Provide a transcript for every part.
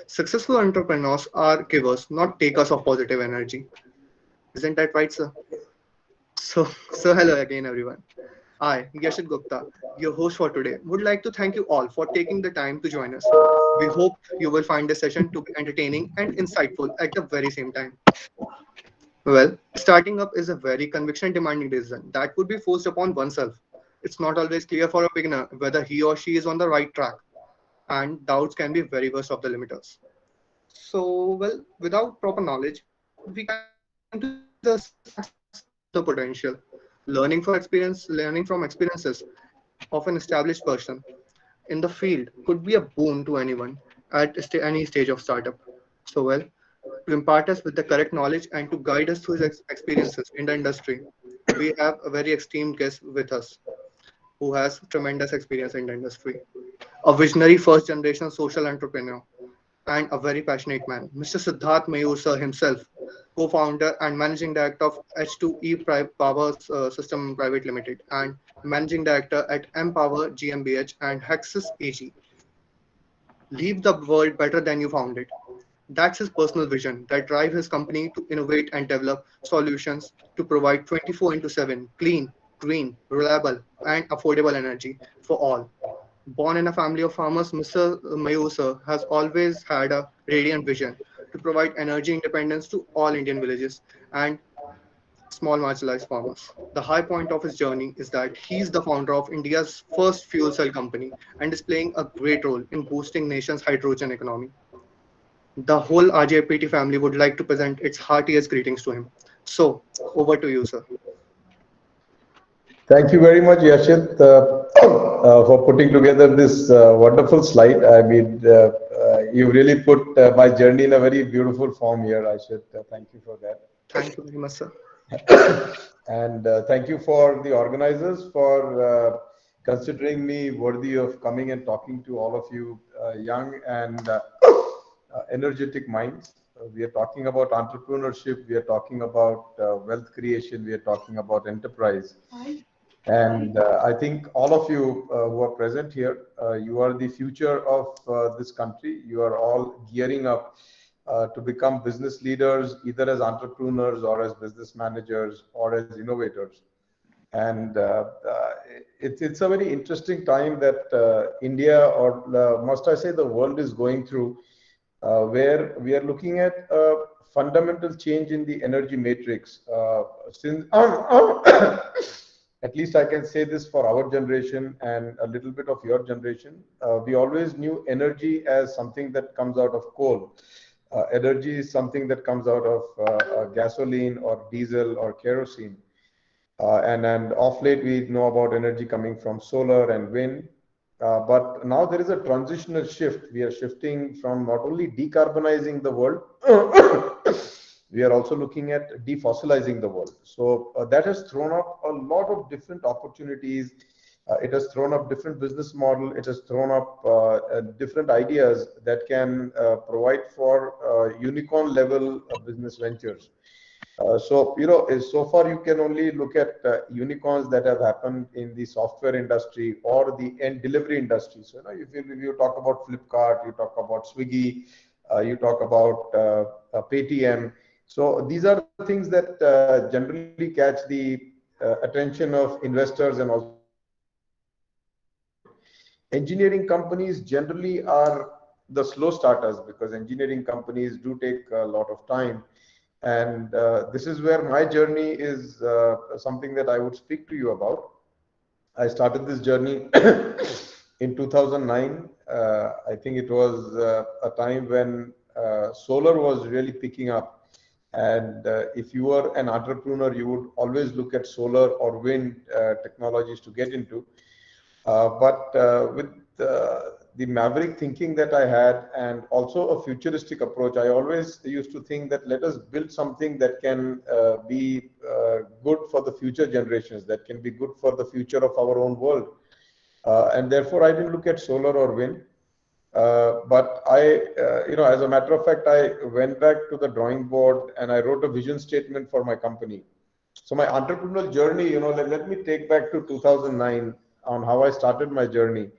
Successful entrepreneurs are givers, not takers of positive energy. Isn't that right, sir? So hello again, everyone. I, Yashit Gupta, your host for today, would like to thank you all for taking the time to join us. We hope you will find this session to be entertaining and insightful at the very same time. Well, starting up is a very conviction demanding decision that would be forced upon oneself. It's not always clear for a beginner whether he or she is on the right track, and doubts can be very worst of the limiters. So, well, without proper knowledge, we can see the success and the potential. Learning from experiences of an established person in the field could be a boon to anyone at any stage of startup. So, well, to impart us with the correct knowledge and to guide us through his experiences in the industry, we have a very esteemed guest with us who has tremendous experience in the industry. A visionary first generation social entrepreneur and a very passionate man, Mr. Siddharth Mayur sir himself, co-founder and managing director of H2E Power System Private Limited and managing director at mPower GmbH and HEXIS AG. Leave the world better than you found it. That's his personal vision that drive his company to innovate and develop solutions to provide 24 into 7 clean, green, reliable, and affordable energy for all. Born in a family of farmers, Mr. Mayur sir has always had a radiant vision to provide energy independence to all Indian villages and small marginalized farmers. The high point of his journey is that he's the founder of India's first fuel cell company and is playing a great role in boosting nation's hydrogen economy. The whole RJPT family would like to present its heartiest greetings to him. So, over to you, sir. Thank you very much, Yashit, for putting together this wonderful slide. I mean, you really put my journey in a very beautiful form here. I should thank you for that. Thank you very much, sir. And thank you for the organizers for considering me worthy of coming and talking to all of you young and energetic minds. We are talking about entrepreneurship, we are talking about wealth creation, we are talking about enterprise. And I think all of you who are present here, you are the future of this country. You are all gearing up to become business leaders, either as entrepreneurs or as business managers or as innovators. And it's a very interesting time that India, or must I say the world, is going through, where we are looking at a fundamental change in the energy matrix. Since at least I can say this for our generation and a little bit of your generation, we always knew energy as something that comes out of coal. Energy is something that comes out of gasoline or diesel or kerosene. And off late, we know about energy coming from solar and wind. But now there is a transitional shift. We are shifting from not only decarbonizing the world, we are also looking at defossilizing the world. So that has thrown up a lot of different opportunities. It has thrown up different business model. It has thrown up different ideas that can provide for unicorn level business ventures. So, you know, so far you can only look at unicorns that have happened in the software industry or the end delivery industry. So, you know, if you talk about Flipkart, you talk about Swiggy, you talk about Paytm. So these are the things that generally catch the attention of investors and also engineering companies generally are the slow starters, because engineering companies do take a lot of time. And this is where my journey is something that I would speak to you about. I started this journey in 2009. I think it was a time when solar was really picking up. And if you were an entrepreneur, you would always look at solar or wind technologies to get into. But with the maverick thinking that I had, and also a futuristic approach, I always used to think that let us build something that can be good for the future generations, that can be good for the future of our own world. And therefore, I didn't look at solar or wind. But you know, as a matter of fact, I went back to the drawing board and I wrote a vision statement for my company. So my entrepreneurial journey, you know, let me take back to 2009 on how I started my journey.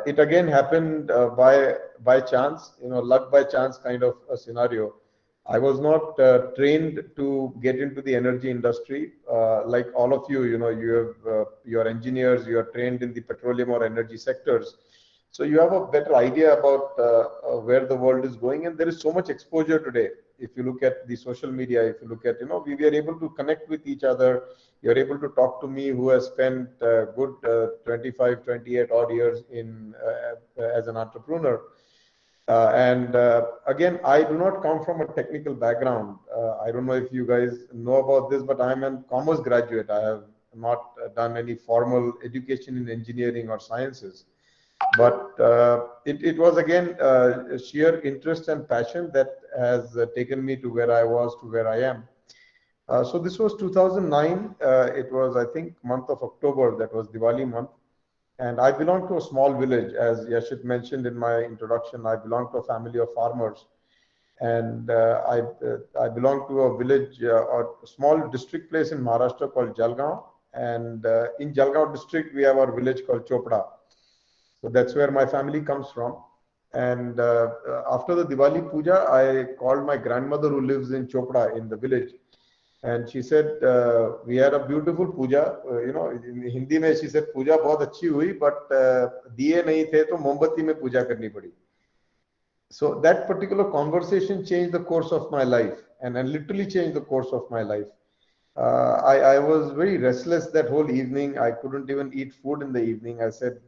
It again happened by chance, luck by chance kind of a scenario. I was not trained to get into the energy industry like all of you. You have your engineers, you are trained in the petroleum or energy sectors, so you have a better idea about where the world is going. And there is so much exposure today. If you look at the social media, if you look at, we are able to connect with each other. You're able to talk to me, who has spent good 25, 28 odd years in as an entrepreneur. And again, I do not come from a technical background. I don't know if you guys know about this, but I'm a commerce graduate. I have not done any formal education in engineering or sciences. But it was again sheer interest and passion that has taken me to where I was, to where I am. So this was 2009. It was, I think, month of October. That was Diwali month. And I belong to a small village. As Yashit mentioned in my introduction, I belong to a family of farmers. And I belong to a village or a small district place in Maharashtra called Jalgaon. And in Jalgaon district, we have our village called Chopra. So that's where my family comes from. And after the Diwali Puja, I called my grandmother who lives in Chopra in the village. And she said, we had a beautiful puja. In Hindi mein she said, puja bahut achhi hui, but diye nahi the, to mombatti mein puja karni padi. So that particular conversation changed the course of my life, and literally changed the course of my life. I was very restless that whole evening. I couldn't even eat food in the evening. I said,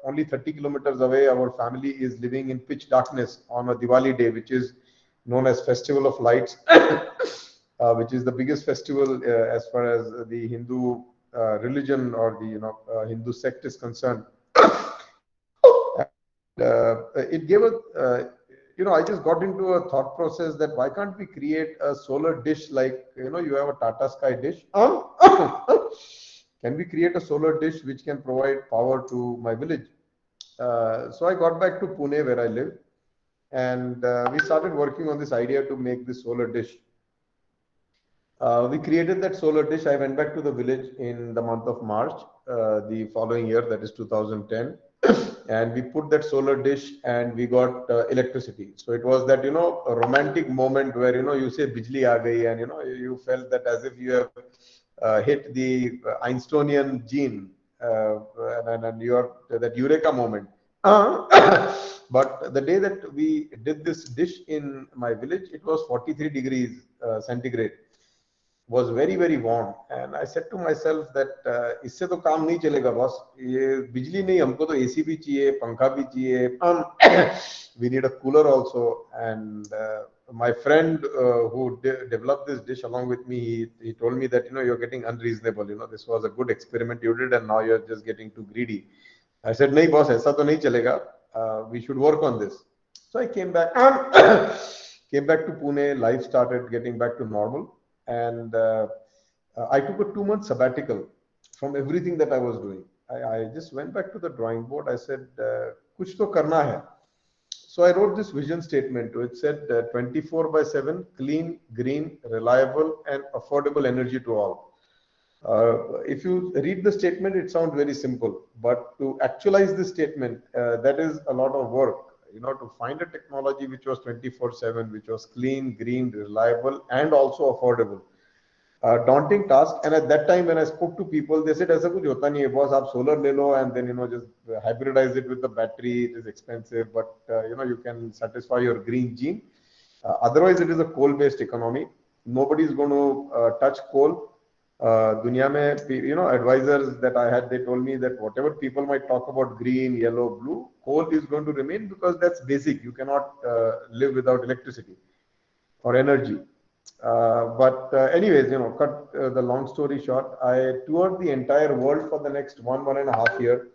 only 30 kilometers away, our family is living in pitch darkness on a Diwali day, which is known as Festival of Lights. Which is the biggest festival as far as the Hindu religion or the Hindu sect is concerned. It gave a I just got into a thought process that why can't we create a solar dish like you have a Tata Sky dish. Can we create a solar dish which can provide power to my village? So I got back to Pune where I live, and we started working on this idea to make this solar dish. We created that solar dish. I went back to the village in the month of March, the following year, that is 2010, and we put that solar dish and we got electricity. So it was that, a romantic moment where, you say Bijli aa gayi, and, you felt that as if you have hit the Einsteinian gene and you're that eureka moment. But the day that we did this dish in my village, it was 43 degrees centigrade. Was very, very warm, and I said to myself that इससे तो काम नहीं चलेगा boss, ये बिजली नहीं, हमको तो AC भी चाहिए, पंखा भी चाहिए, we need a cooler also. And my friend who developed this dish along with me, he told me that you're getting unreasonable, this was a good experiment you did and now you're just getting too greedy. I said नहीं boss, ऐसा तो नहीं चलेगा, we should work on this. So I came back to Pune. Life started getting back to normal. And I took a 2-month sabbatical from everything that I was doing. I just went back to the drawing board. I said, kuch to karna hai. So I wrote this vision statement. It said 24/7, clean, green, reliable, and affordable energy to all. If you read the statement, it sounds very simple. But to actualize this statement, that is a lot of work. To find a technology which was 24/7, which was clean, green, reliable, and also affordable. Daunting task. And at that time, when I spoke to people, they said, "Aisa kuch hota nahi hai, boss, aap solar le lo, and then just hybridize it with the battery. It is expensive, but you can satisfy your green gene. Otherwise, it is a coal-based economy. Nobody is going to touch coal." Dunya mein, advisors that I had, they told me that whatever people might talk about green, yellow, blue, coal is going to remain because that's basic. You cannot live without electricity or energy. But anyways, cut the long story short, I toured the entire world for the next 1.5 years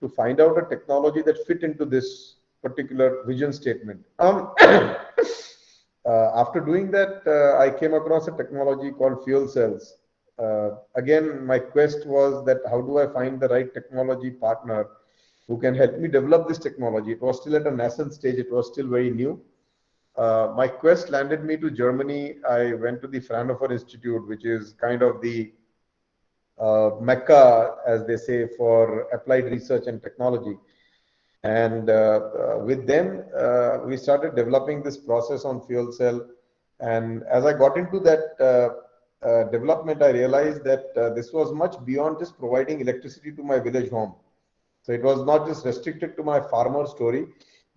to find out a technology that fit into this particular vision statement. After doing that, I came across a technology called fuel cells. Again, my quest was that how do I find the right technology partner who can help me develop this technology. It was still at a nascent stage. It was still very new. My quest landed me to Germany. I went to the Fraunhofer Institute, which is kind of the Mecca, as they say, for applied research and technology. And with them, we started developing this process on fuel cell. And as I got into that development, I realized that this was much beyond just providing electricity to my village home. So it was not just restricted to my farmer story.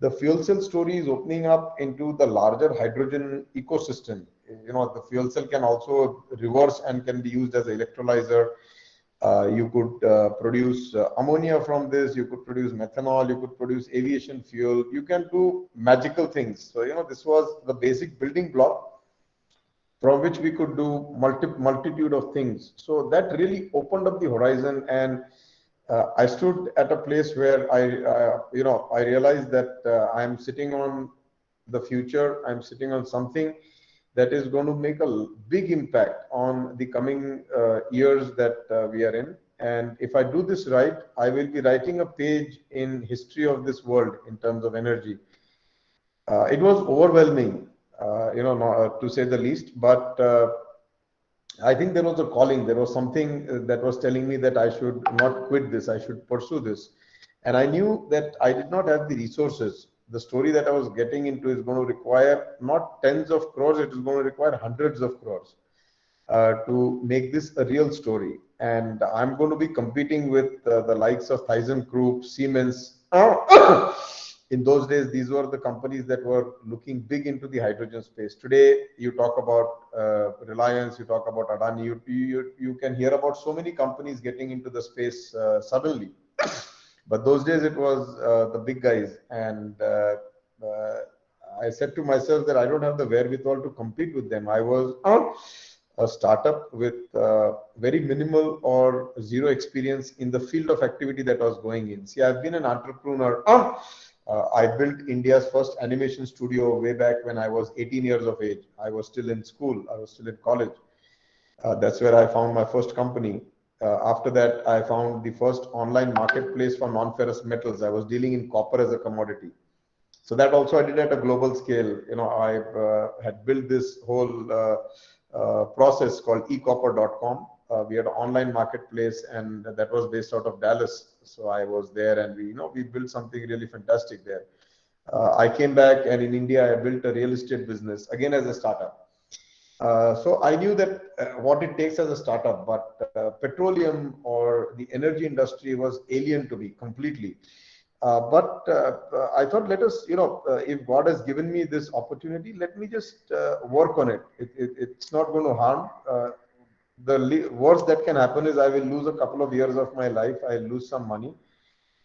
The fuel cell story is opening up into the larger hydrogen ecosystem. You know, the fuel cell can also reverse and can be used as an electrolyzer. You could produce ammonia from this, you could produce methanol, you could produce aviation fuel, you can do magical things. So, you know, this was the basic building block from which we could do multitude of things. So that really opened up the horizon, and I stood at a place where I realized that I'm sitting on the future. I'm sitting on something that is going to make a big impact on the coming years that we are in. And if I do this right, I will be writing a page in history of this world in terms of energy. It was overwhelming, to say the least, but I think there was a calling. There was something that was telling me that I should not quit this. I should pursue this. And I knew that I did not have the resources. The story that I was getting into is going to require not tens of crores, it is going to require hundreds of crores to make this a real story. And I'm going to be competing with the likes of ThyssenKrupp, Siemens. In those days, these were the companies that were looking big into the hydrogen space. Today, you talk about Reliance, you talk about Adani, you can hear about so many companies getting into the space suddenly. But those days it was the big guys, and I said to myself that I don't have the wherewithal to compete with them. I was a startup with very minimal or zero experience in the field of activity that I was going in. See, I've been an entrepreneur. I built India's first animation studio way back when I was 18 years of age. I was still in school. I was still in college. That's where I found my first company. After that, I found the first online marketplace for non-ferrous metals. I was dealing in copper as a commodity. So that also I did at a global scale. You know, I had built this whole process called ecopper.com. We had an online marketplace, and that was based out of Dallas. So I was there, and we built something really fantastic there. I came back, and in India, I built a real estate business again as a startup. So I knew that what it takes as a startup, but petroleum or the energy industry was alien to me completely. But I thought, let us, if God has given me this opportunity, let me just work on it. It's not going to harm. The worst that can happen is I will lose a couple of years of my life. I'll lose some money.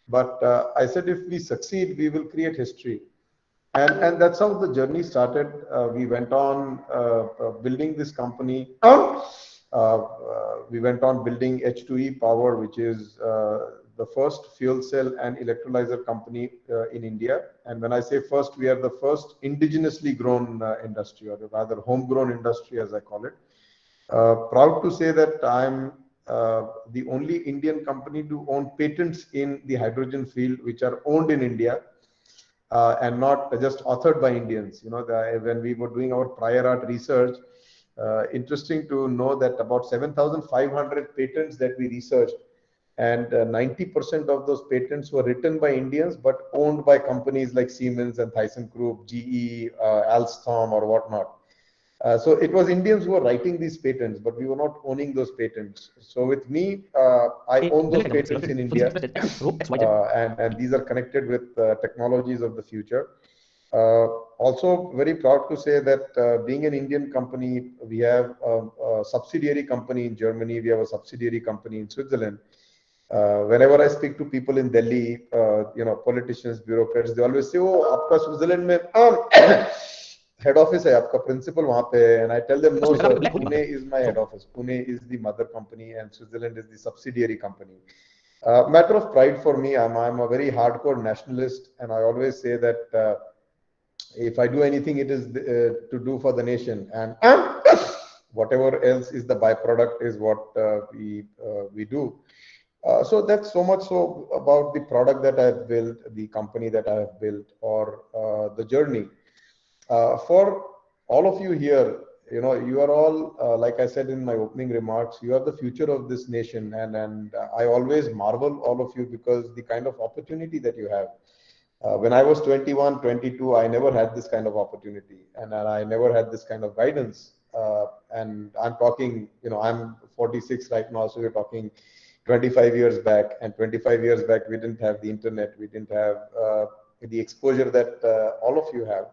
But I said, if we succeed, we will create history. And that's how the journey started. We went on building this company. We went on building H2E Power, which is the first fuel cell and electrolyzer company in India. And when I say first, we are the first indigenously grown industry, or rather homegrown industry, as I call it. Proud to say that I'm the only Indian company to own patents in the hydrogen field, which are owned in India. And not just authored by Indians. When we were doing our prior art research, interesting to know that about 7,500 patents that we researched, and 90% of those patents were written by Indians, but owned by companies like Siemens and ThyssenKrupp, GE, Alstom, or whatnot. So it was Indians who were writing these patents, but we were not owning those patents. So with me, I own those patents in India, and these are connected with technologies of the future. Also very proud to say that being an Indian company, we have a subsidiary company in Germany, we have a subsidiary company in Switzerland. Whenever I speak to people in Delhi, politicians, bureaucrats, they always say, "Oh, आपका Switzerland में head office है, आपका principal वहाँ पे," and I tell them, "No, sir, Pune is my head office. Pune is the mother company, and Switzerland is the subsidiary company." Matter of pride for me. I'm a very hardcore nationalist, and I always say that if I do anything, it is to do for the nation, and whatever else is the byproduct is what we do. So that's so much so about the product that I've built, the company that I have built, or the journey. For all of you here, you are all, like I said in my opening remarks, you are the future of this nation, and I always marvel all of you because the kind of opportunity that you have. When I was 21, 22, I never had this kind of opportunity, and I never had this kind of guidance. And I'm talking, I'm 46 right now, so we're talking 25 years back. And 25 years back, we didn't have the internet, we didn't have the exposure that all of you have.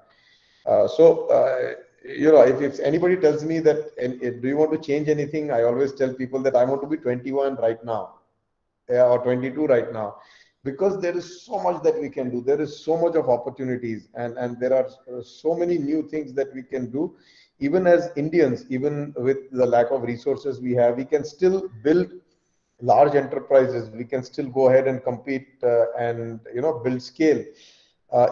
If anybody tells me that, do you want to change anything? I always tell people that I want to be 21 right now, or 22 right now, because there is so much that we can do. There is so much of opportunities, and there are so many new things that we can do. Even as Indians, even with the lack of resources we have, we can still build large enterprises. We can still go ahead and compete and build scale.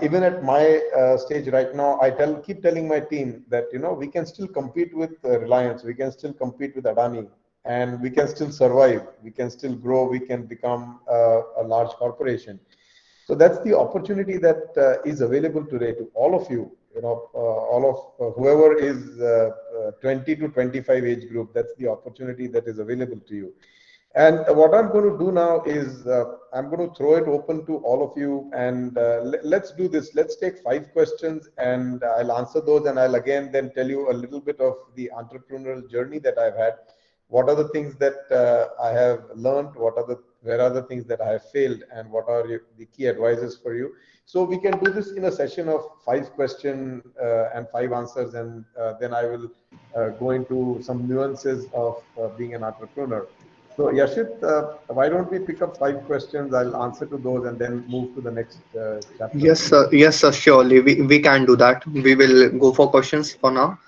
Even at my stage right now, I keep telling my team that we can still compete with Reliance, we can still compete with Adani, and we can still survive. We can still grow. We can become a large corporation. So that's the opportunity that is available today to all of you. All of whoever is 20 to 25 age group. That's the opportunity that is available to you. And what I'm going to do now is I'm going to throw it open to all of you, and let's do this. Let's take 5 questions, and I'll answer those, and I'll again then tell you a little bit of the entrepreneurial journey that I've had. What are the things that I have learned? Where are the things that I have failed, and what are the key advices for you? So we can do this in a session of 5 questions and 5 answers, and then I will go into some nuances of being an entrepreneur. So Yashit, why don't we pick up 5 questions? I'll answer to those and then move to the next chapter. Yes, sir. Yes, sir. Surely, we can do that. We will go for questions for now,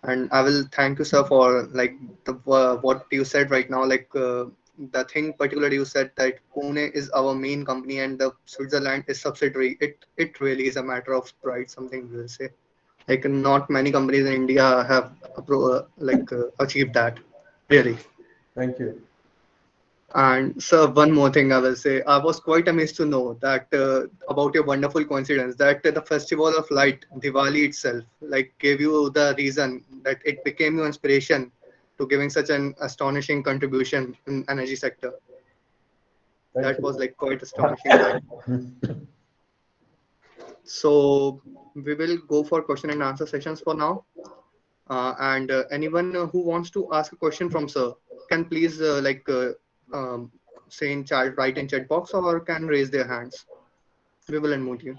and I will thank you, sir, for like the what you said right now. Like the thing particularly you said that Pune is our main company and the Switzerland is subsidiary. It really is a matter of pride. Something we will say. Like not many companies in India have achieved that. Really. Thank you. And sir, one more thing I will say. I was quite amazed to know that about your wonderful coincidence that the festival of light, Diwali itself, like gave you the reason that it became your inspiration to giving such an astonishing contribution in energy sector. Thank That was you. like quite astonishing. So we will go for question and answer sessions for now. And anyone who wants to ask a question from sir can please um, say in chat, write in chat box or can raise their hands. We will unmute you.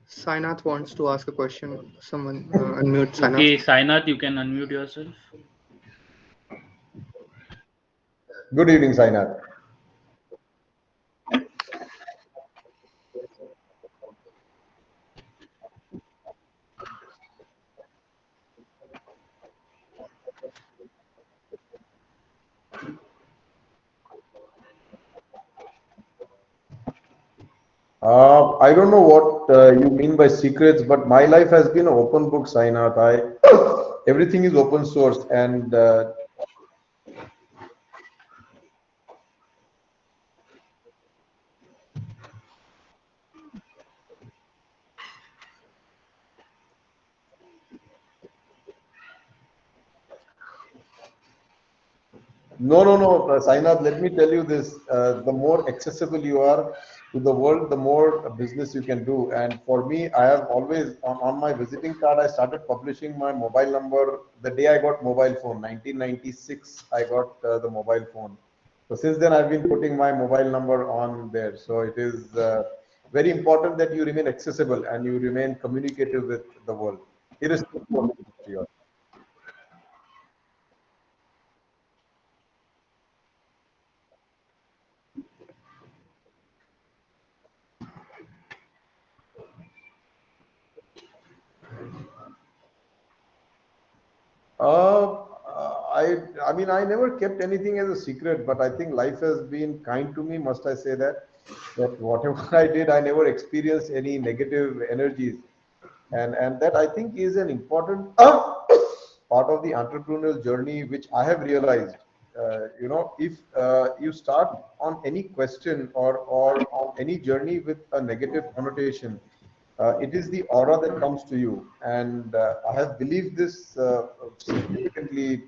Sainath wants to ask a question. Someone unmute Sainath. Okay, Sainath, you can unmute yourself. Good evening, Sainath. I don't know what you mean by secrets, but my life has been an open book, Sainath. Everything is open source, and no, Sainath, let me tell you this. The more accessible you are to the world, the more business you can do. And for me, I have always, on my visiting card, I started publishing my mobile number the day I got mobile phone. 1996, I got the mobile phone. So since then, I've been putting my mobile number on there. So it is very important that you remain accessible and you remain communicative with the world, irrespective of the industry you are. Uh, I mean, I never kept anything as a secret, but I think life has been kind to me. Must I say that? That whatever I did, I never experienced any negative energies, and that I think is an important part of the entrepreneurial journey, which I have realized. If you start on any question or on any journey with a negative connotation, It is the aura that comes to you. And I have believed this significantly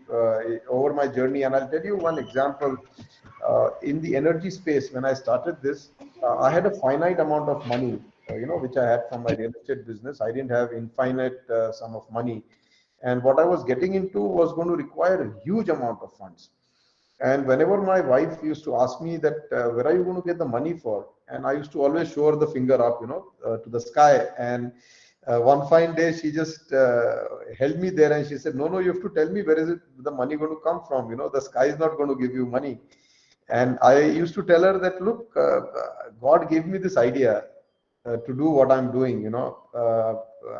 over my journey. And I'll tell you one example. In the energy space, when I started this, I had a finite amount of money, which I had from my real estate business. I didn't have infinite sum of money. And what I was getting into was going to require a huge amount of funds. And whenever my wife used to ask me that, where are you going to get the money for? And I used to always show her the finger up, to the sky. And one fine day, she just held me there and she said, no, you have to tell me where is it the money going to come from? The sky is not going to give you money. And I used to tell her that, look, God gave me this idea to do what I'm doing.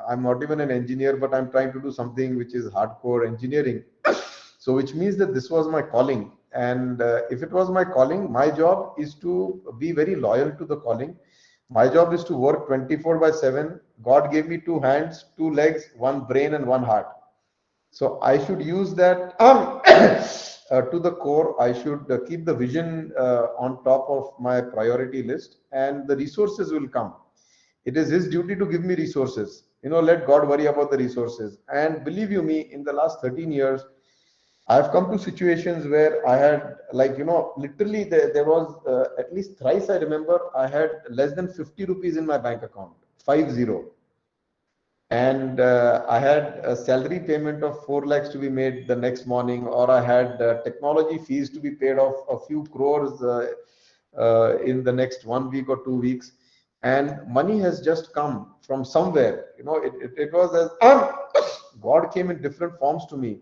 I'm not even an engineer, but I'm trying to do something which is hardcore engineering. So which means that this was my calling. And if it was my calling, my job is to be very loyal to the calling. My job is to work 24/7. God gave me 2 hands, 2 legs, 1 brain, and 1 heart. So I should use that to the core. I should keep the vision on top of my priority list, and the resources will come. It is His duty to give me resources. Let God worry about the resources. And believe you me, in the last 13 years, I've come to situations where I had, literally there was at least thrice I remember I had less than 50 rupees in my bank account, 50. And I had a salary payment of 4 lakhs to be made the next morning, or I had technology fees to be paid off a few crores in the next 1 week or 2 weeks. And money has just come from somewhere. It was as God came in different forms to me.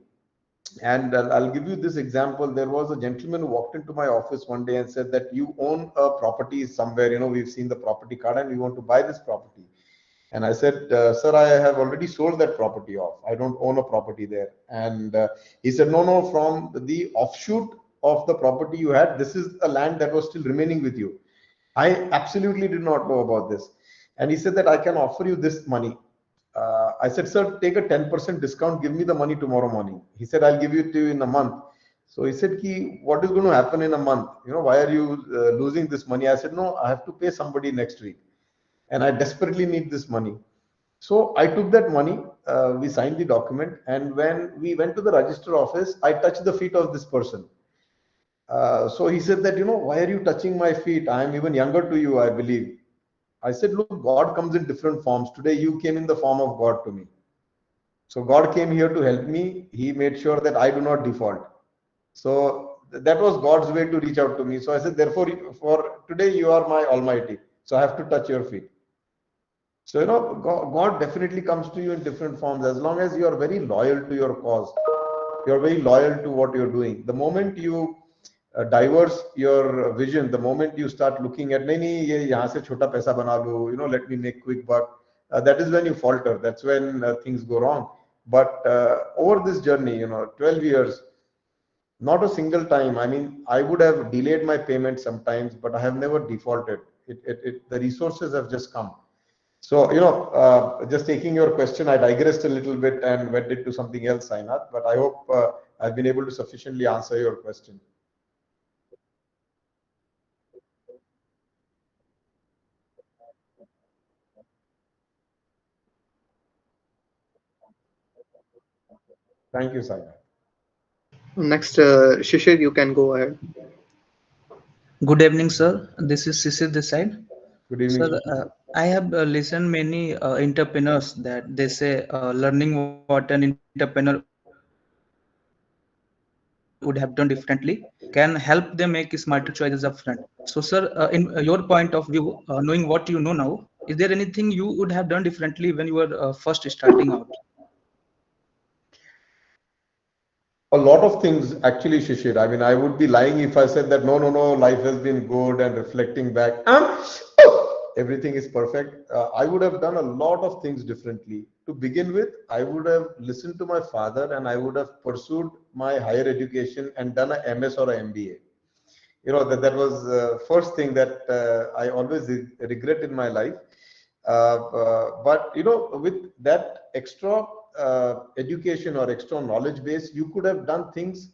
And I'll give you this example. There was a gentleman who walked into my office one day and said that you own a property somewhere. We've seen the property card and we want to buy this property. And I said, sir, I have already sold that property off. I don't own a property there. And he said, no, from the offshoot of the property you had, this is a land that was still remaining with you. I absolutely did not know about this. And he said that I can offer you this money. I said, sir, take a 10% discount. Give me the money tomorrow morning. He said, I'll give it to you in a month. So he said, what is going to happen in a month? Why are you losing this money? I said, no, I have to pay somebody next week. And I desperately need this money. So I took that money, we signed the document, and when we went to the register office, I touched the feet of this person. So he said that, why are you touching my feet? I am even younger to you, I believe. I said, look, God comes in different forms. Today you came in the form of God to me. So God came here to help me. He made sure that I do not default. So that was God's way to reach out to me. So I said, therefore, for today, you are my Almighty. So I have to touch your feet. So, God definitely comes to you in different forms. As long as you are very loyal to your cause, you're very loyal to what you're doing. The moment you diverse your vision, the moment you start looking at, nahi, yahan se chota paisa bana lo, let me make quick buck, that is when you falter. That's when things go wrong. But over this journey, 12 years, not a single time. I mean, I would have delayed my payment sometimes, but I have never defaulted. The resources have just come. So, just taking your question, I digressed a little bit and went into something else, Sainath, but I hope I've been able to sufficiently answer your question. Thank you, Sainath. Next, Shishir, you can go ahead. Good evening, sir. This is Sisir this side. Good evening. Sir, I have listened many entrepreneurs that they say learning what an entrepreneur would have done differently can help them make smarter choices upfront. So, sir, in your point of view, knowing what you know now, is there anything you would have done differently when you were first starting out? A lot of things actually, Shishir. I mean, I would be lying if I said that no, life has been good and reflecting back, everything is perfect. I would have done a lot of things differently. To begin with, I would have listened to my father and I would have pursued my higher education and done a MS or a MBA. That was the first thing that I always regret in my life. But with that extra education or extra knowledge base, you could have done things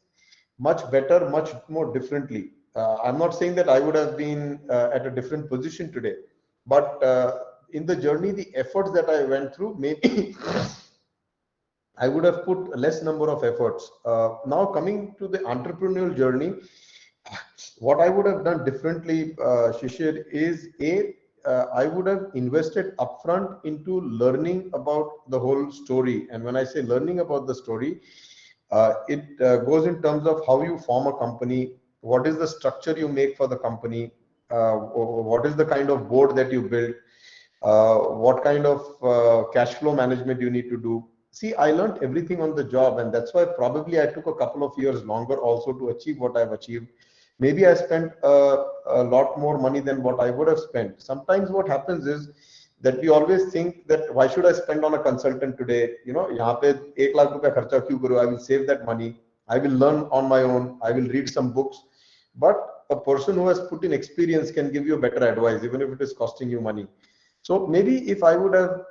much better, much more differently. I'm not saying that I would have been at a different position today, but in the journey, the efforts that I went through, maybe I would have put less number of efforts. Now coming to the entrepreneurial journey, what I would have done differently, Shishir, is I would have invested upfront into learning about the whole story. And when I say learning about the story, it goes in terms of how you form a company, what is the structure you make for the company, what is the kind of board that you build, what kind of cash flow management you need to do. See, I learned everything on the job, and that's why probably I took a couple of years longer also to achieve what I've achieved. Maybe I spent a lot more money than what I would have spent. Sometimes what happens is that we always think that why should I spend on a consultant today? You know, यहाँ पे 1 lakh रुपया खर्चा क्यों करूँ? I will save that money. I will learn on my own. I will read some books. But a person who has put in experience can give you better advice, even if it is costing you money. So maybe if I would have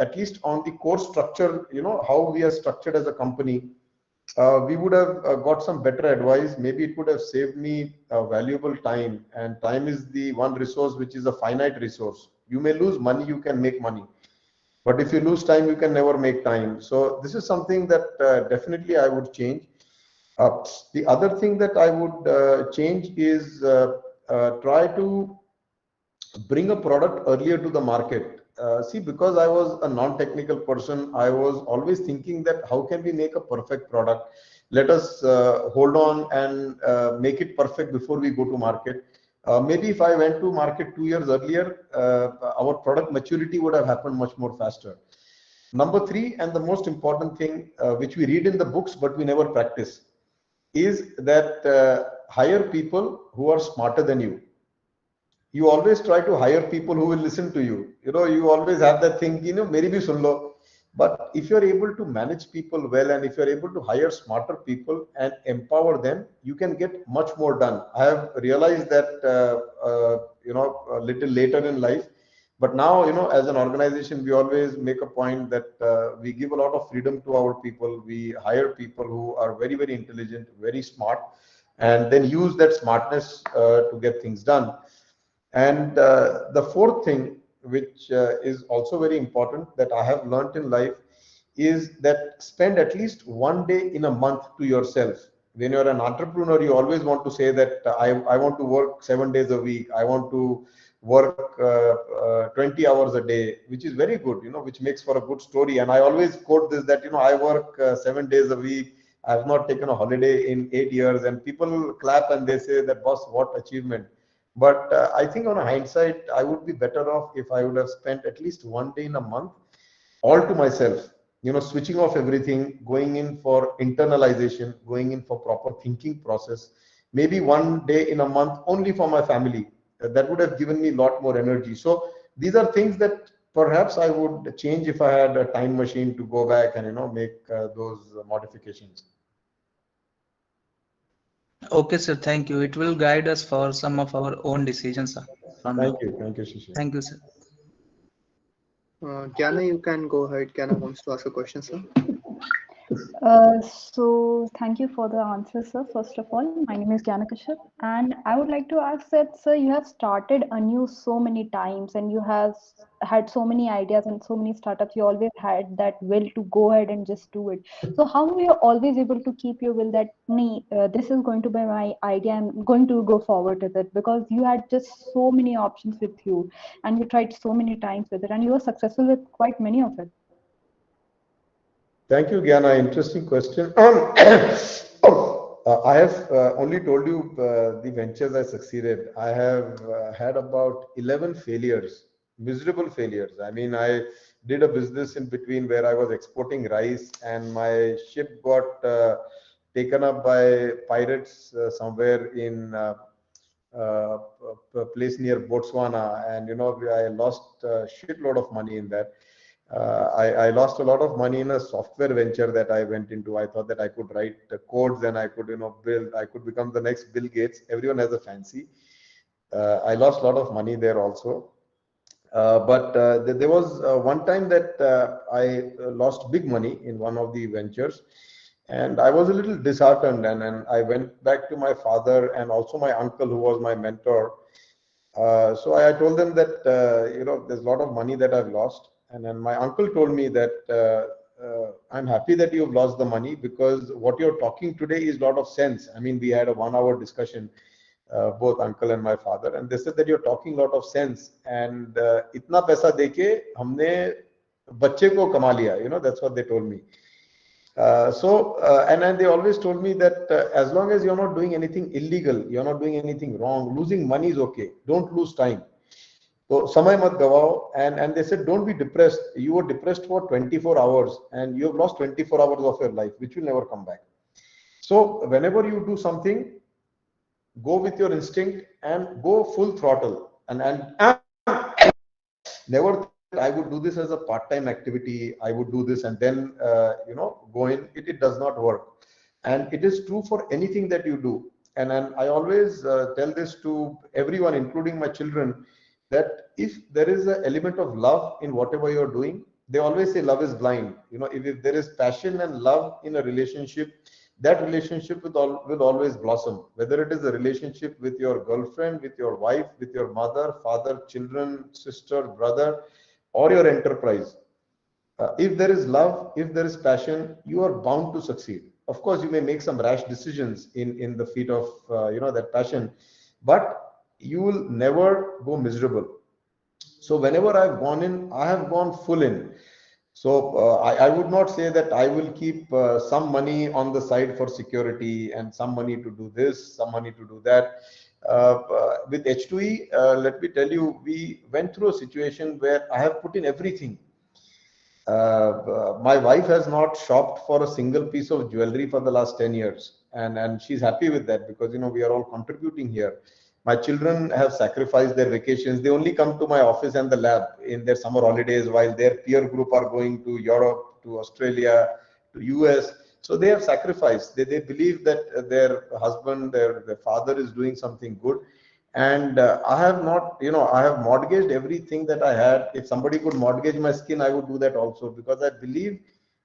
at least on the core structure, you know, how we are structured as a company, we would have got some better advice. Maybe it would have saved me valuable time, and time is the one resource which is a finite resource. You may lose money, you can make money, but if you lose time, you can never make time. So this is something that definitely I would change. The other thing that I would change is try to bring a product earlier to the market. See, because I was a non-technical person, I was always thinking that how can we make a perfect product? Let us hold on and make it perfect before we go to market. Maybe if I went to market 2 years earlier, our product maturity would have happened much more faster. Number 3, and the most important thing, which we read in the books but we never practice, is that hire people who are smarter than you. You always try to hire people who will listen to you. You know, you always have that thing, you know, meri bhi sun lo. But if you're able to manage people well, and if you're able to hire smarter people and empower them, you can get much more done. I have realized that, you know, a little later in life. But now, you know, as an organization, we always make a point that we give a lot of freedom to our people. We hire people who are very, very intelligent, very smart, and then use that smartness to get things done. And the fourth thing, which is also very important that I have learned in life, is that spend at least 1 day in a month to yourself. When you're an entrepreneur, you always want to say that I want to work 7 days a week. I want to work 20 hours a day, which is very good, you know, which makes for a good story. And I always quote this, that, you know, I work 7 days a week. I have not taken a holiday in 8 years. And people clap and they say that, boss, what achievement. But I think on a hindsight, I would be better off if I would have spent at least 1 day in a month all to myself, you know, switching off everything, going in for internalization, going in for proper thinking process, maybe 1 day in a month only for my family. That would have given me a lot more energy. So these are things that perhaps I would change if I had a time machine to go back and, you know, make those modifications. Okay, sir. Thank you. It will guide us for some of our own decisions, sir, from now. Thank you, Shishi. Thank you, sir. Gyana, you can go ahead. Gyana wants to ask a question, sir. So thank you for the answer, sir. First of all, my name is Gyana Kashyap, and I would like to ask that, sir, you have started anew so many times, and you have had so many ideas and so many startups. You always had that will to go ahead and just do it. So how were you always able to keep your will that this is going to be my idea, I'm going to go forward with it? Because you had just so many options with you, and you tried so many times with it, and you were successful with quite many of it. Thank you, Gyana. Interesting question. I have only told you the ventures I succeeded. I have had about 11 failures, miserable failures. I mean, I did a business in between where I was exporting rice, and my ship got taken up by pirates somewhere in a place near Botswana, and, you know, I lost a shitload of money in that. I lost a lot of money in a software venture that I went into. I thought that I could write codes and I could, you know, build. I could become the next Bill Gates. Everyone has a fancy. I lost a lot of money there also. But there was one time that I lost big money in one of the ventures, and I was a little disheartened. And I went back to my father and also my uncle, who was my mentor. So I told them that, there's a lot of money that I've lost. And then my uncle told me that I'm happy that you've lost the money, because what you're talking today is a lot of sense. I mean, we had a 1 hour discussion, both uncle and my father, and they said that you're talking a lot of sense. And itna paisa deke humne bacche ko kama liya, that's what they told me. And then they always told me that as long as you're not doing anything illegal, you're not doing anything wrong, losing money is okay. Don't lose time. So samay mat gawao. And they said, don't be depressed. You were depressed for 24 hours and you have lost 24 hours of your life, which will never come back. So whenever you do something, go with your instinct and go full throttle. And never I would do this as a part-time activity. I would do this and then go in. It does not work, and it is true for anything that you do. And I always tell this to everyone, including my children, that if there is an element of love in whatever you're doing, they always say love is blind. If there is passion and love in a relationship, that relationship will always blossom. Whether it is a relationship with your girlfriend, with your wife, with your mother, father, children, sister, brother, or your enterprise. If there is love, if there is passion, you are bound to succeed. Of course, you may make some rash decisions in the feet of that passion, but you will never go miserable. So whenever I've gone in, I have gone full in. So I would not say that I will keep some money on the side for security and some money to do this, some money to do that. With H2E, let me tell you, we went through a situation where I have put in everything. My wife has not shopped for a single piece of jewelry for the last 10 years. And she's happy with that, because, we are all contributing here. My children have sacrificed their vacations. They only come to my office and the lab in their summer holidays, while their peer group are going to Europe, to Australia, to US. So they have sacrificed. They believe that their husband, their father is doing something good. And I have not, I have mortgaged everything that I had. If somebody could mortgage my skin, I would do that also, because I believe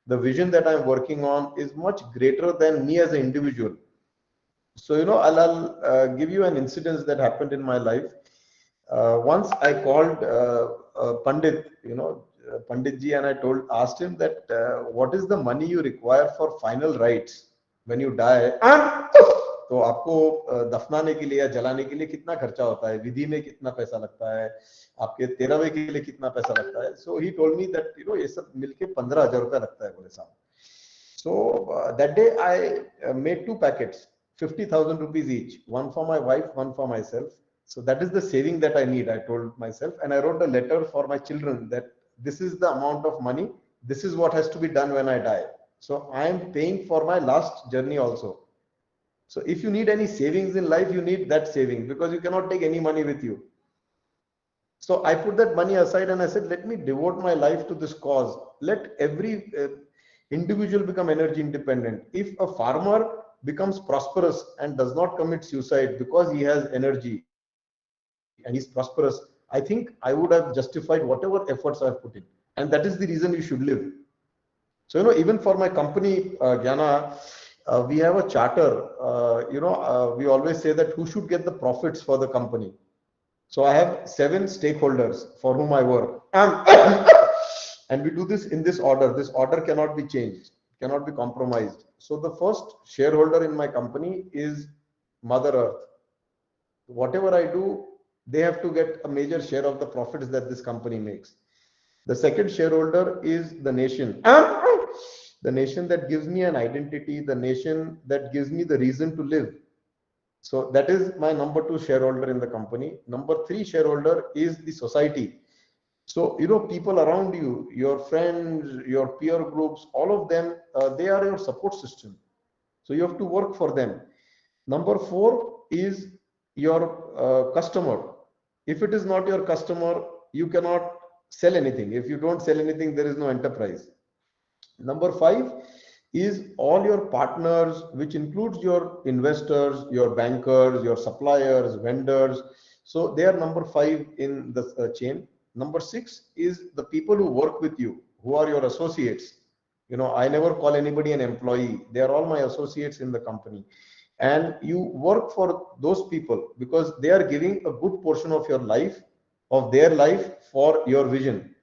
the vision that I'm working on is much greater than me as an individual. So, I'll give you an incident that happened in my life. Once I called Pandit, Pandit ji, and I asked him that what is the money you require for final rites when you die? तो आपको दफनाने के लिए या जलाने के लिए कितना खर्चा होता है, विधि में कितना पैसा लगता है, आपके 13वें के लिए कितना पैसा लगता है? So he told me that ये सब मिलके 15,000 रुपया लगता है, बोले साहब. So that day I made 2 packets, 50,000 rupees each, one for my wife, one for myself. So that is the saving that I need, I told myself. And I wrote a letter for my children that this is the amount of money, this is what has to be done when I die. So I am paying for my last journey also. So if you need any savings in life, you need that saving, because you cannot take any money with you. So I put that money aside and I said, let me devote my life to this cause. Let every individual become energy independent. If a farmer becomes prosperous and does not commit suicide because he has energy and he's prosperous, I think I would have justified whatever efforts I've put in. And that is the reason you should live. So, even for my company, Gyana, we have a charter. We always say that who should get the profits for the company. So I have 7 stakeholders for whom I work. And we do this in this order. This order cannot be changed, cannot be compromised. So the first shareholder in my company is Mother Earth. Whatever I do, they have to get a major share of the profits that this company makes. The second shareholder is the nation. The nation that gives me an identity, the nation that gives me the reason to live. So that is my number 2 shareholder in the company. Number 3 shareholder is the society. So, people around you, your friends, your peer groups, all of them, they are your support system. So you have to work for them. Number 4 is your customer. If it is not your customer, you cannot sell anything. If you don't sell anything, there is no enterprise. Number 5 is all your partners, which includes your investors, your bankers, your suppliers, vendors. So they are number 5 in the chain. Number 6 is the people who work with you, who are your associates. I never call anybody an employee. They are all my associates in the company. and you work for those people because they are giving a good portion of your life, of their life, for your vision.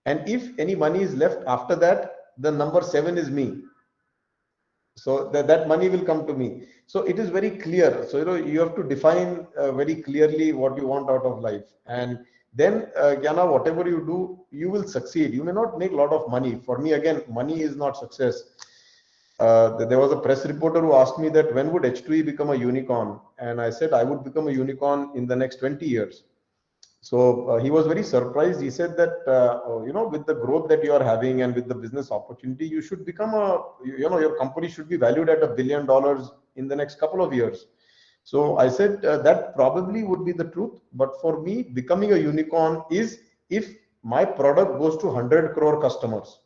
And if any money is left after that, the number 7 is me. So that money will come to me. So it is very clear. So you have to define very clearly what you want out of life, and then Gyana, whatever you do, you will succeed. You may not make a lot of money. For me, again, money is not success. There was a press reporter who asked me that when would H2E become a unicorn, and I said I would become a unicorn in the next 20 years. So he was very surprised. He said that with the growth that you are having and with the business opportunity, you should become your company should be valued at $1 billion in the next couple of years. So I said that probably would be the truth, but for me, becoming a unicorn is if my product goes to 100 crore customers.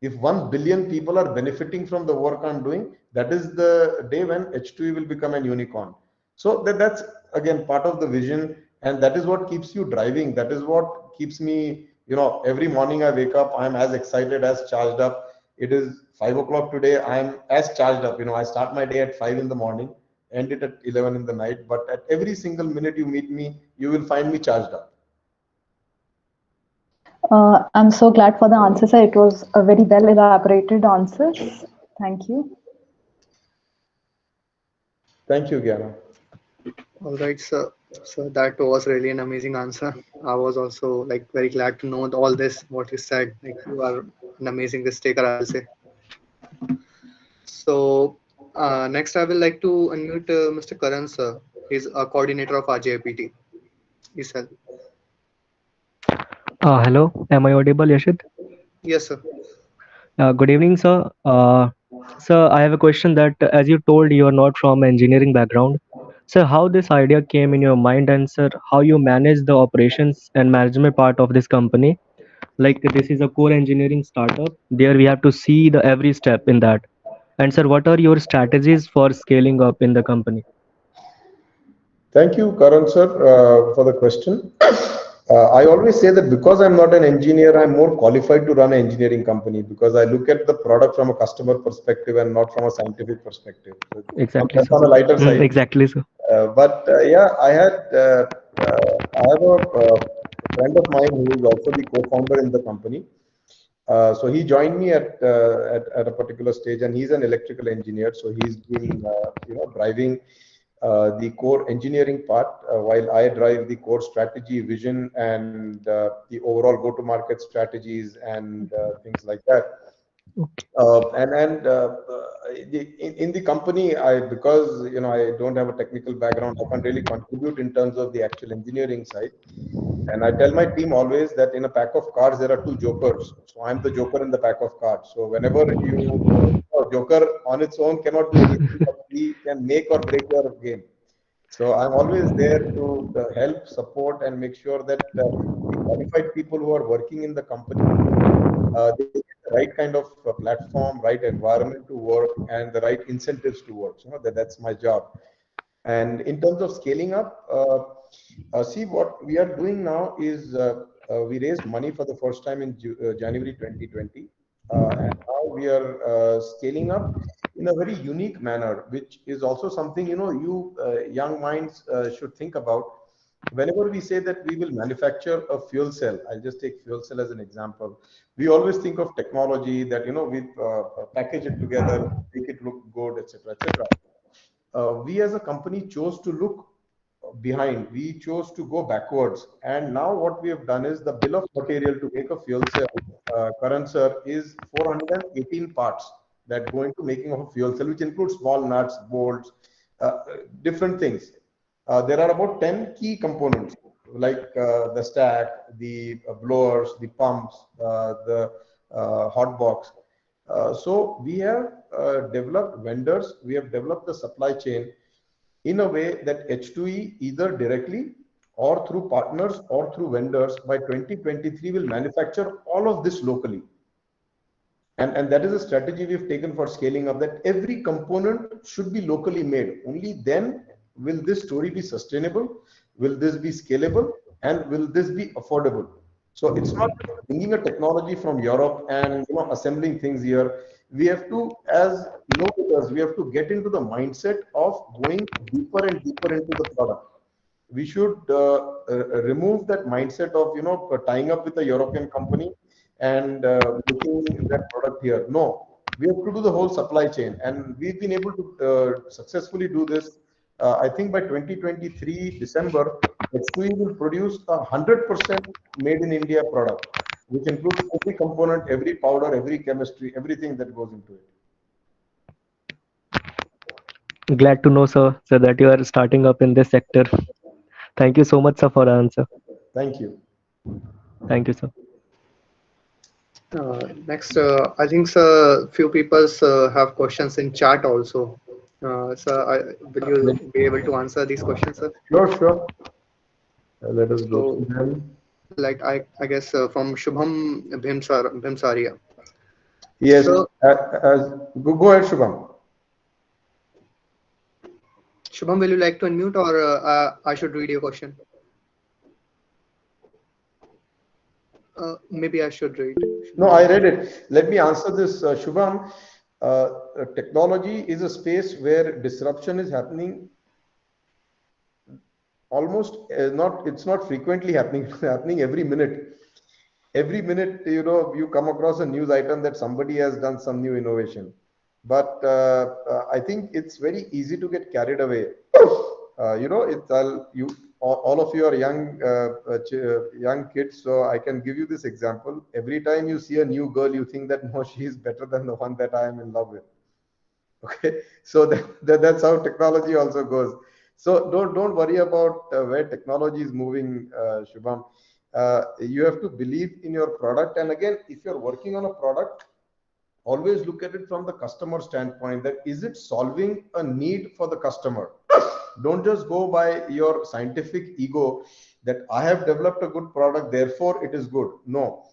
If 1 billion people are benefiting from the work I'm doing, that is the day when H2E will become a unicorn. So that's again part of the vision, and that is what keeps you driving. That is what keeps me, every morning I wake up, I'm as excited, as charged up. It is 5 o'clock today, I'm as charged up. I start my day at 5 in the morning, end it at 11 in the night, but at every single minute you meet me, you will find me charged up. I'm so glad for the answer, sir. It was a very well elaborated answer. Thank you. Thank you, Gyana. All right, sir. So that was really an amazing answer. I was also very glad to know all this, what you said. You are an amazing risk taker, I'll say. So next I will like to unmute Mr. Karan, sir. He's a coordinator of RJIPT. Ecell. Hello, am I audible, Yashid? Yes, sir. Good evening, sir. Sir, I have a question that, as you told, you are not from engineering background. Sir, how this idea came in your mind, and sir, how you manage the operations and management part of this company? Like this is a core engineering startup. There we have to see the every step in that. And sir, what are your strategies for scaling up in the company? Thank you, Karan sir, for the question. I always say that because I'm not an engineer, I'm more qualified to run an engineering company because I look at the product from a customer perspective and not from a scientific perspective. So Exactly, that's sir. on the lighter side. Exactly, sir. Yeah, I have a friend of mine who is also the co-founder in the company. So he joined me at a particular stage, and he's an electrical engineer. So he's been driving the core engineering part while I drive the core strategy, vision, and the overall go-to-market strategies and things like that. In the company, because I don't have a technical background, I can't really contribute in terms of the actual engineering side. And I tell my team always that in a pack of cards there are 2 jokers. So I'm the joker in the pack of cards. So whenever joker on its own cannot do anything, but we can make or break your game. So I'm always there to help, support, and make sure that the qualified people who are working in the company, they get the right kind of platform, right environment to work, and the right incentives to work. So that's my job. And in terms of scaling up, see what we are doing now is we raised money for the first time in January 2020, and now we are scaling up in a very unique manner, which is also something you young minds should think about. Whenever we say that we will manufacture a fuel cell, I'll just take fuel cell as an example. We always think of technology that we package it together, make it look good, etc., etc. We as a company chose to look behind. We chose to go backwards, and now what we have done is the bill of material to make a fuel cell, current sir, is 418 parts that go into making of a fuel cell, which includes small nuts, bolts, different things. There are about 10 key components like the stack, the blowers, the pumps, the hot box. So we have developed vendors, we have developed the supply chain in a way that H2E either directly or through partners or through vendors by 2023 will manufacture all of this locally. And that is a strategy we've taken for scaling up, that every component should be locally made. Only then will this story be sustainable, will this be scalable, and will this be affordable. So it's not bringing a technology from Europe and assembling things here. we have to, as innovators, we have to get into the mindset of going deeper and deeper into the product. We should remove that mindset of tying up with a European company and looking that product here. No, we have to do the whole supply chain, and we've been able to successfully do this. I think by 2023 December, HEXIS will produce 100% made in India product, which includes every component, every powder, every chemistry, everything that goes into it. Glad to know, sir, that you are starting up in this sector. Thank you so much, sir, for the answer. Thank you. Thank you, sir. Next, I think few people have questions in chat also. Sir, will you be able to answer these questions, sir? Sure. Let us go So, through them. like I guess from Shubham Bhimsaria. Yes. So, Go ahead, Shubham. Shubham, will you like to unmute, or I should read your question? Maybe I should read. No, I read it. Let me answer this, Shubham. Technology is a space where disruption is happening almost it's not frequently happening. It's happening every minute. Every minute, you come across a news item that somebody has done some new innovation. But I think it's very easy to get carried away. All of you are young kids, so I can give you this example. Every time you see a new girl, you think that no, she is better than the one that I am in love with. Okay, so that's how technology also goes. So don't worry about where technology is moving, Shubham. You have to believe in your product, and again, if you're working on a product, always look at it from the customer standpoint, that is it solving a need for the customer. Don't just go by your scientific ego that I have developed a good product, therefore it is good. No.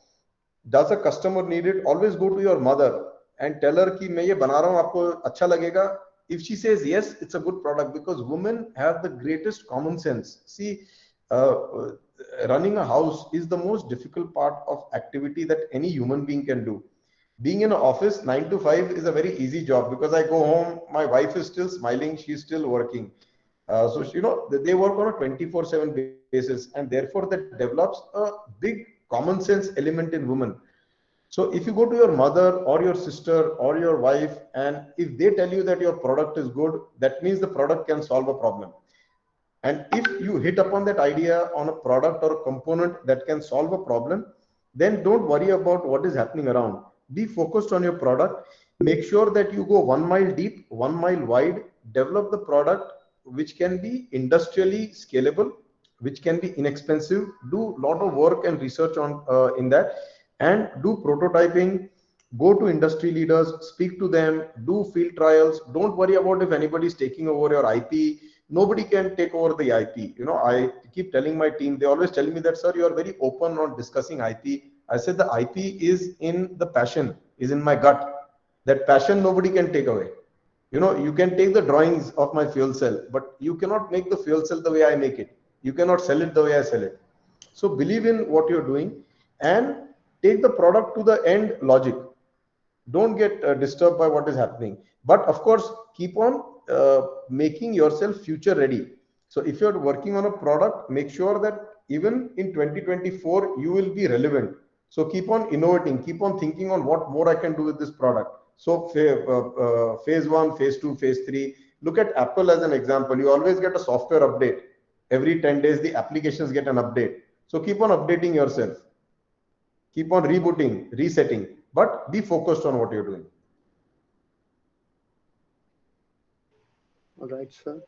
Does a customer need it? Always go to your mother and tell her ki main ye bana raha hu, aapko acha lagega. If she says yes, it's a good product, because women have the greatest common sense. See, running a house is the most difficult part of activity that any human being can do. Being in an office 9 to 5 is a very easy job, because I go home, my wife is still smiling, she's still working. So they work on a 24/7 basis, and therefore that develops a big common sense element in women. So if you go to your mother or your sister or your wife, and if they tell you that your product is good, that means the product can solve a problem. And if you hit upon that idea on a product or a component that can solve a problem, then don't worry about what is happening around. Be focused on your product. Make sure that you go 1 mile deep, 1 mile wide, develop the product which can be industrially scalable, which can be inexpensive. Do a lot of work and research on in that, and do prototyping. Go to industry leaders, speak to them, do field trials. Don't worry about if anybody is taking over your IP. Nobody can take over the IP. I keep telling my team, they always tell me that, sir, you are very open on discussing IP. I said the IP is in the passion, is in my gut. That passion nobody can take away. You can take the drawings of my fuel cell, but you cannot make the fuel cell the way I make it. You cannot sell it the way I sell it. So believe in what you're doing and take the product to the end logic. Don't get disturbed by what is happening. But of course, keep on making yourself future ready. So if you're working on a product, make sure that even in 2024, you will be relevant. So keep on innovating, keep on thinking on what more I can do with this product. So phase 1, phase 2, phase 3. Look at Apple as an example. You always get a software update. Every 10 days, the applications get an update. So keep on updating yourself. Keep on rebooting, resetting, but be focused on what you're doing. All right, sir.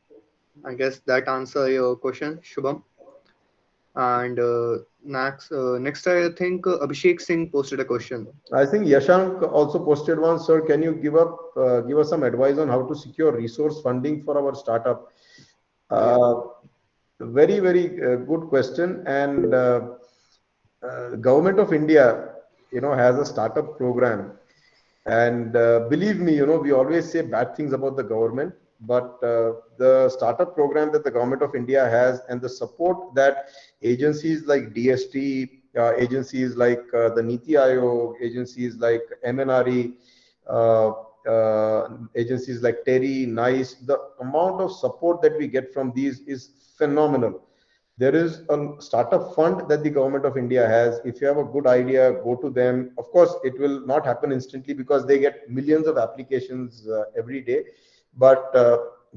I guess that answers your question, Shubham. And next, I think Abhishek Singh posted a question. I think Yashank also posted one. Sir, can you give us some advice on how to secure resource funding for our startup? Very, very good question. And Government of India, has a startup program. And believe me, we always say bad things about the government, but the startup program that the Government of India has, and the support that agencies like DST, agencies like the Niti Aayog, agencies like MNRE, agencies like Terry, NICE. The amount of support that we get from these is phenomenal. There is a startup fund that the government of India has. If you have a good idea, go to them. Of course, it will not happen instantly because they get millions of applications every day. But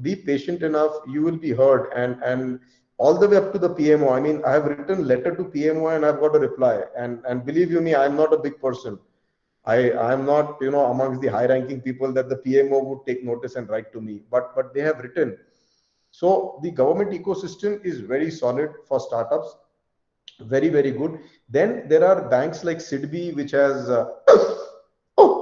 be patient enough, you will be heard. And all the way up to the PMO. I mean, I have written letter to PMO and I've got a reply. And believe you me, I'm not a big person. I'm not, amongst the high-ranking people that the PMO would take notice and write to me. But they have written. So the government ecosystem is very solid for startups, very, very good. Then there are banks like SIDBI, which has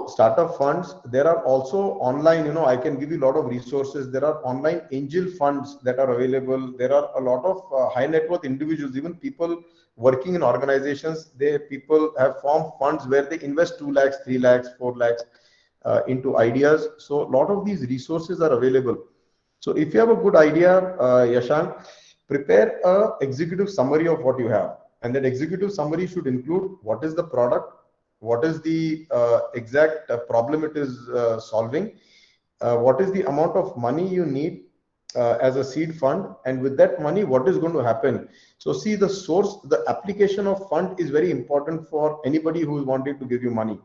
startup funds. There are also online, I can give you a lot of resources. There are online angel funds that are available. There are a lot of high net worth individuals, even people working in organizations. People have formed funds where they invest 2 lakhs, 3 lakhs, 4 lakhs into ideas. So a lot of these resources are available. So if you have a good idea, Yashank, prepare a executive summary of what you have. And that executive summary should include what is the product, what is the exact problem it is solving, what is the amount of money you need as a seed fund, and with that money, what is going to happen. So see, the source, the application of fund is very important for anybody who is wanting to give you money.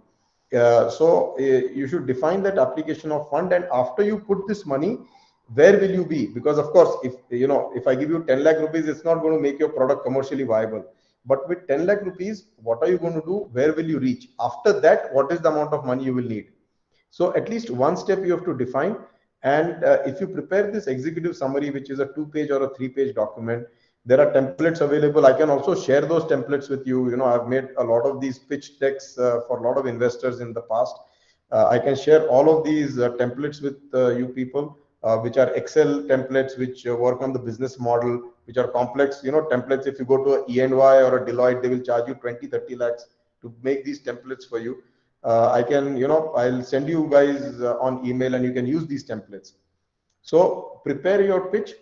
So you should define that application of fund, and after you put this money, where will you be? Because of course, if I give you 10 lakh rupees, it's not going to make your product commercially viable. But with 10 lakh rupees, what are you going to do? Where will you reach? After that, what is the amount of money you will need? So at least one step you have to define. And if you prepare this executive summary, which is a 2-page or a 3-page document, there are templates available. I can also share those templates with you. I've made a lot of these pitch decks for a lot of investors in the past. I can share all of these templates with you people. Which are Excel templates, which work on the business model, which are complex, templates. If you go to a E&Y or a Deloitte, they will charge you 20, 30 lakhs to make these templates for you. I'll send you guys on email and you can use these templates. So prepare your pitch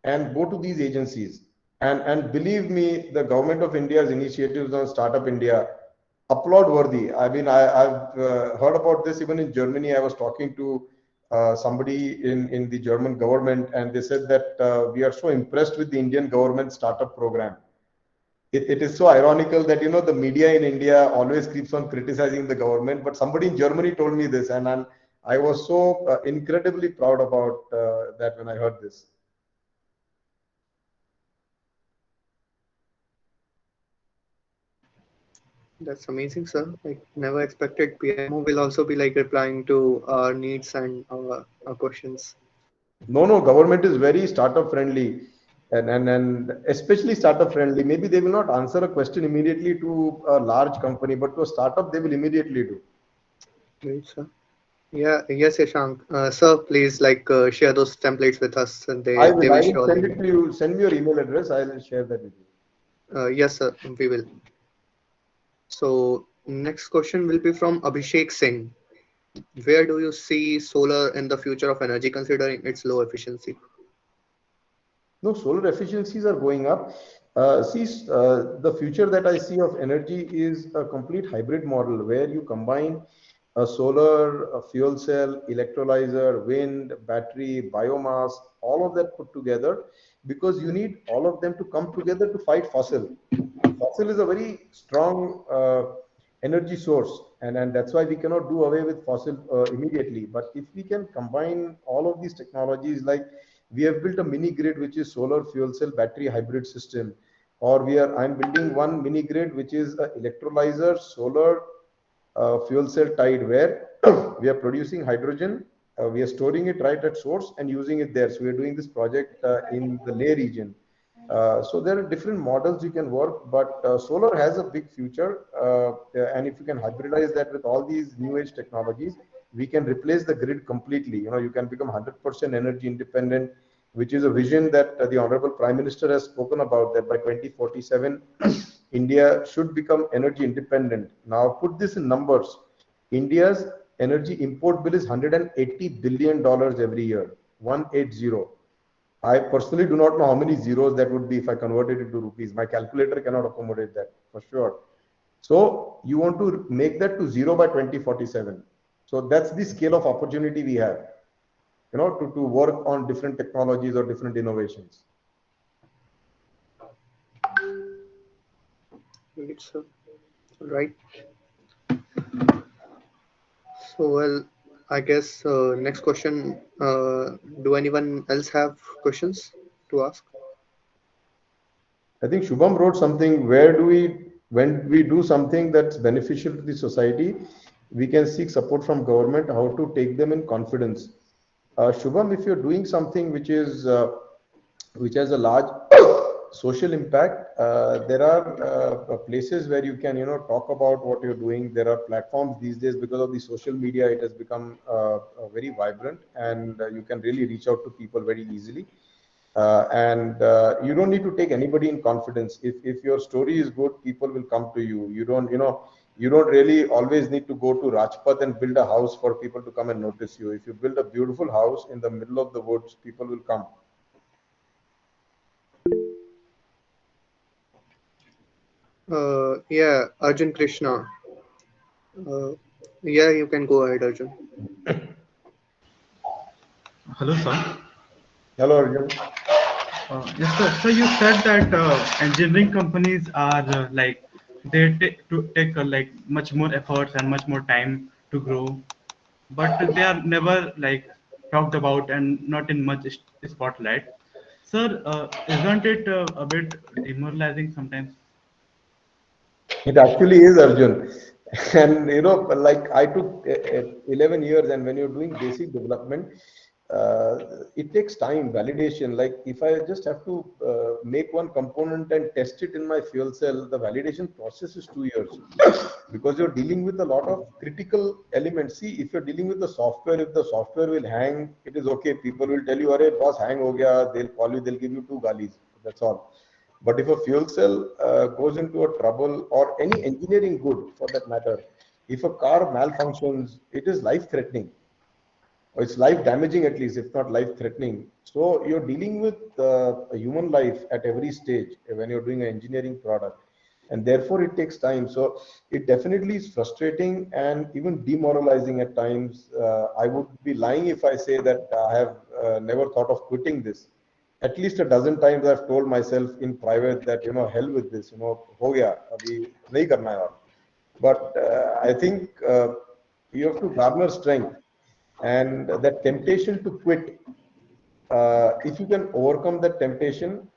and go to these agencies. And believe me, the government of India's initiatives on Startup India, applaud worthy. I mean, I've heard about this even in Germany. I was talking to somebody in the German government, and they said that we are so impressed with the Indian government startup program. It is so ironical that the media in India always keeps on criticizing the government, but somebody in Germany told me this, and I was so incredibly proud about that when I heard this. That's amazing, sir. I never expected PMO will also be like replying to our needs and our questions. No, government is very startup friendly, and especially startup friendly. Maybe they will not answer a question immediately to a large company, but to a startup they will immediately do. Great, sir. Yeah, yes, Yashank. Sir, please share those templates with us, and I they will. will I will send surely. it to you. Send me your email address. I will share that with you. Yes, sir, we will. So next question will be from Abhishek Singh. Where do you see solar in the future of energy, considering its low efficiency? No, solar efficiencies are going up. The future that I see of energy is a complete hybrid model where you combine a solar, a fuel cell, electrolyzer, wind, battery, biomass, all of that put together, because you need all of them to come together to fight fossil. Fossil is a very strong energy source, and that's why we cannot do away with fossil immediately. But if we can combine all of these technologies, like we have built a mini grid which is solar, fuel cell, battery hybrid system, or I'm building one mini grid which is a electrolyzer, solar, fuel cell tied, where we are producing hydrogen, we are storing it right at source and using it there. So we are doing this project in the Leh region. So there are different models you can work, but solar has a big future. And if you can hybridize that with all these new age technologies, we can replace the grid completely. You can become 100% energy independent, which is a vision that the Honorable Prime Minister has spoken about, that by 2047, India should become energy independent. Now put this in numbers. India's energy import bill is $180 billion every year, 180. I personally do not know how many zeros that would be if I converted it into rupees. My calculator cannot accommodate that for sure. So you want to make that to zero by 2047. So that's the scale of opportunity we have, to work on different technologies or different innovations. Right, sir. Right. So, well, I guess next question. Do anyone else have questions to ask? I think Shubham wrote something. When we do something that's beneficial to the society, we can seek support from government, how to take them in confidence. Shubham, if you're doing something which has a large social impact, there are places where you can, talk about what you're doing. There are platforms these days because of the social media. It has become very vibrant, and you can really reach out to people very easily. And you don't need to take anybody in confidence. If your story is good, people will come to you. You don't really always need to go to Rajpath and build a house for people to come and notice you. If you build a beautiful house in the middle of the woods, people will come. Yeah, Arjun Krishna. Uh, yeah, you can go ahead, Arjun. Hello, sir. Hello, Arjun. Yes, sir. So you said that engineering companies are they take like much more efforts and much more time to grow, but they are never like talked about and not in much spotlight. Sir, isn't it a bit demoralizing sometimes? It actually is, Arjun. And like I took 11 years, and when you're doing basic development, it takes time, validation. Like if I just have to make one component and test it in my fuel cell, the validation process is 2 years because you're dealing with a lot of critical elements. See, if you're dealing with the software, if the software will hang, it is okay. People will tell you, "Arey, boss, hang ho gaya." They'll call you. They'll give you 2 galis. That's all. But if a fuel cell goes into a trouble, or any engineering good for that matter, if a car malfunctions, it is life threatening. Or it's life damaging, at least, if not life threatening. So you're dealing with a human life at every stage when you're doing an engineering product. And therefore, it takes time. So it definitely is frustrating and even demoralizing at times. I would be lying if I say that I have never thought of quitting this. At least a dozen times I've told myself in private that, hell with this, ho gaya, abhi nahi karna hai aur. But I think you have to garner strength, and that temptation to quit, if you can overcome that temptation,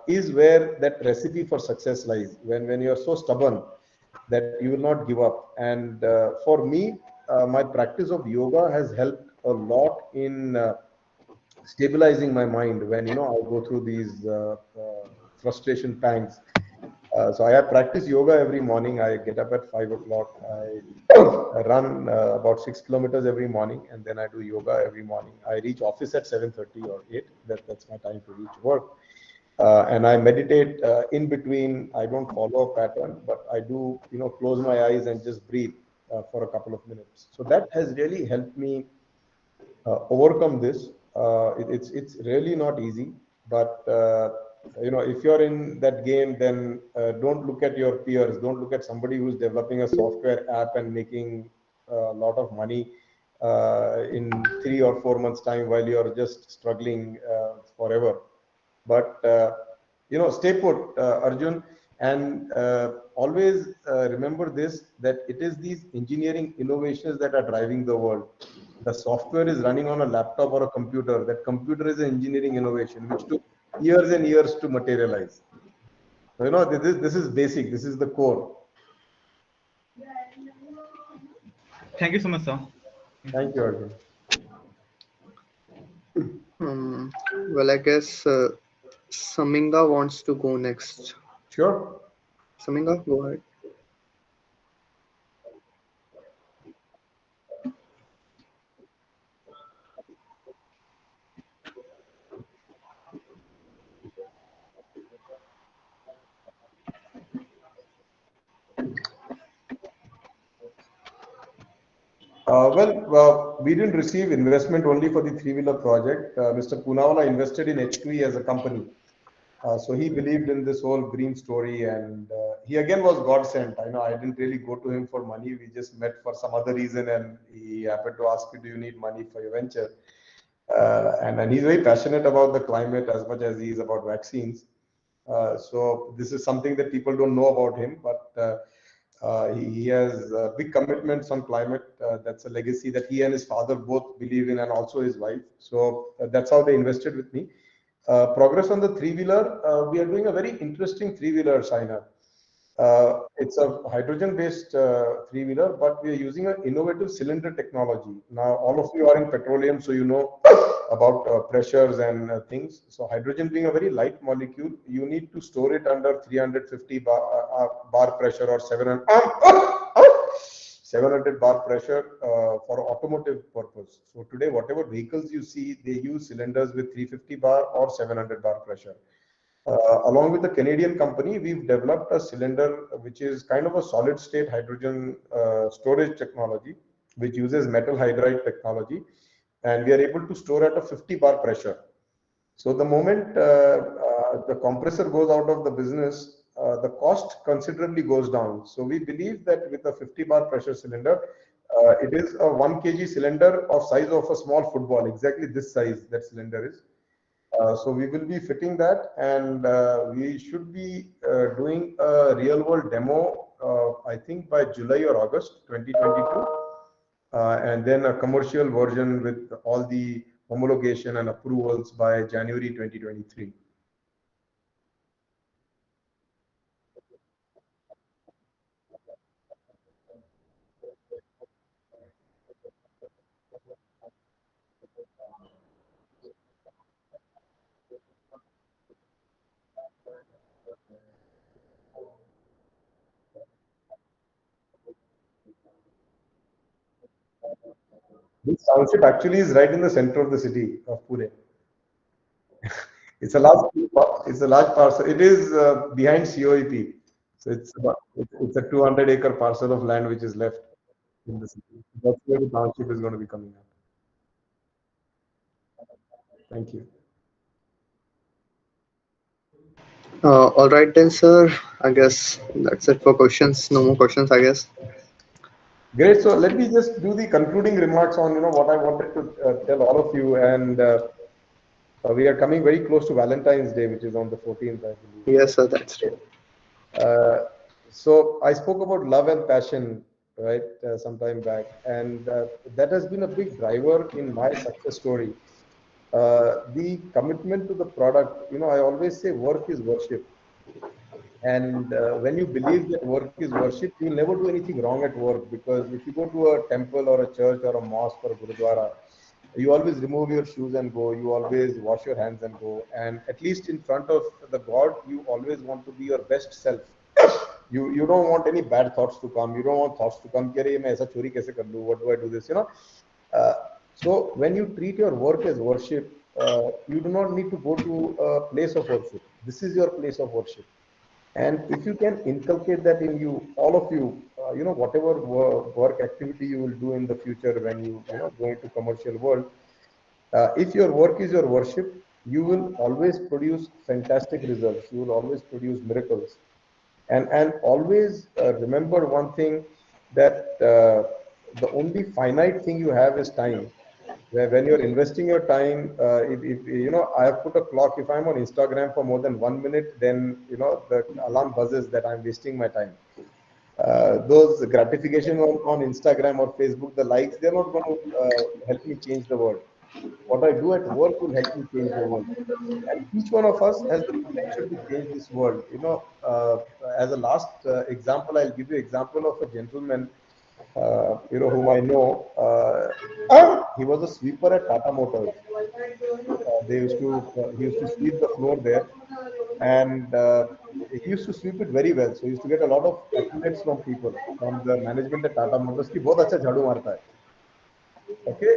is where that recipe for success lies. When you're so stubborn that you will not give up. And for me, my practice of yoga has helped a lot in stabilizing my mind when I go through these frustration pangs. So I have practiced yoga every morning. I get up at 5 o'clock. I run about 6 kilometers every morning, and then I do yoga every morning. I reach office at 7:30 or 8. That's my time to reach work. And I meditate in between. I don't follow a pattern, but I do, close my eyes and just breathe for a couple of minutes. So that has really helped me overcome this. It's really not easy, but if you're in that game, then don't look at your peers. Don't look at somebody who's developing a software app and making a lot of money in 3 or 4 months' time while you're just struggling forever. But stay put, Arjun, and always remember this: that it is these engineering innovations that are driving the world. The software is running on a laptop or a computer. That computer is an engineering innovation which took years and years to materialize. So, this is basic. This is the core. Thank you so much, sir. Thank you, Arjun. Well, I guess Saminga wants to go next. Sure. Saminga, go ahead. Well, we didn't receive investment only for the three-wheeler project. Mr. Poonawala invested in H2E as a company. So he believed in this whole green story, and he again was God sent. I know I didn't really go to him for money. We just met for some other reason, and he happened to ask me, "Do you need money for your venture?" And he's very passionate about the climate as much as he is about vaccines. So this is something that people don't know about him, but he has big commitments on climate. That's a legacy that he and his father both believe in, and also his wife. So that's how they invested with me. Progress on the three-wheeler. We are doing a very interesting three-wheeler, Saina. It's a hydrogen-based three-wheeler, but we are using an innovative cylinder technology. Now, all of you are in petroleum, so you know about pressures and things. So, hydrogen being a very light molecule, you need to store it under 350 bar pressure or 700 bar pressure for automotive purpose. So, today, whatever vehicles you see, they use cylinders with 350 bar or 700 bar pressure. Along with the Canadian company, we've developed a cylinder which is kind of a solid state hydrogen storage technology, which uses metal hydride technology, and we are able to store at a 50 bar pressure. So the moment the compressor goes out of the business, the cost considerably goes down. So we believe that with a 50 bar pressure cylinder, it is a 1 kg cylinder of size of a small football, exactly this size that cylinder is. So we will be fitting that, and we should be doing a real world demo, I think by July or August 2022, and then a commercial version with all the homologation and approvals by January 2023. This township actually is right in the center of the city of Pune. It's a large parcel. It is behind COEP. So it's a 200-acre parcel of land which is left in the city. That's where the township is going to be coming up. Thank you. All right then, sir. I guess that's it for questions. No more questions, I guess. Great. So let me just do the concluding remarks on what I wanted to tell all of you, and we are coming very close to Valentine's Day, which is on the 14th, I believe. Yes, sir. That's true. So I spoke about love and passion, right, some time back, and that has been a big driver in my success story. The commitment to the product. I always say work is worship. And when you believe that work is worship, you will never do anything wrong at work, because if you go to a temple or a church or a mosque or a gurudwara, you always remove your shoes and go. You always wash your hands and go. And at least in front of the God, you always want to be your best self. You don't want any bad thoughts to come. You don't want thoughts to come. What do I do this? So when you treat your work as worship, you do not need to go to a place of worship. This is your place of worship. And if you can inculcate that in you, all of you, whatever work activity you will do in the future when you go into commercial world, if your work is your worship, you will always produce fantastic results. You will always produce miracles. And always remember one thing, that the only finite thing you have is time. Where when you're investing your time, if I have put a clock. If I'm on Instagram for more than 1 minute, then the alarm buzzes that I'm wasting my time. Those gratification on Instagram or Facebook, the likes, they're not going to help me change the world. What I do at work will help me change the world. And each one of us has the potential to change this world. As a last example, I'll give you example of a gentleman, whom I know. He was a sweeper at Tata Motors. He used to sweep the floor there, and he used to sweep it very well. So he used to get a lot of accolades from people, from the management at Tata Motors. Ki bahut acha jhadu marta hai. Okay,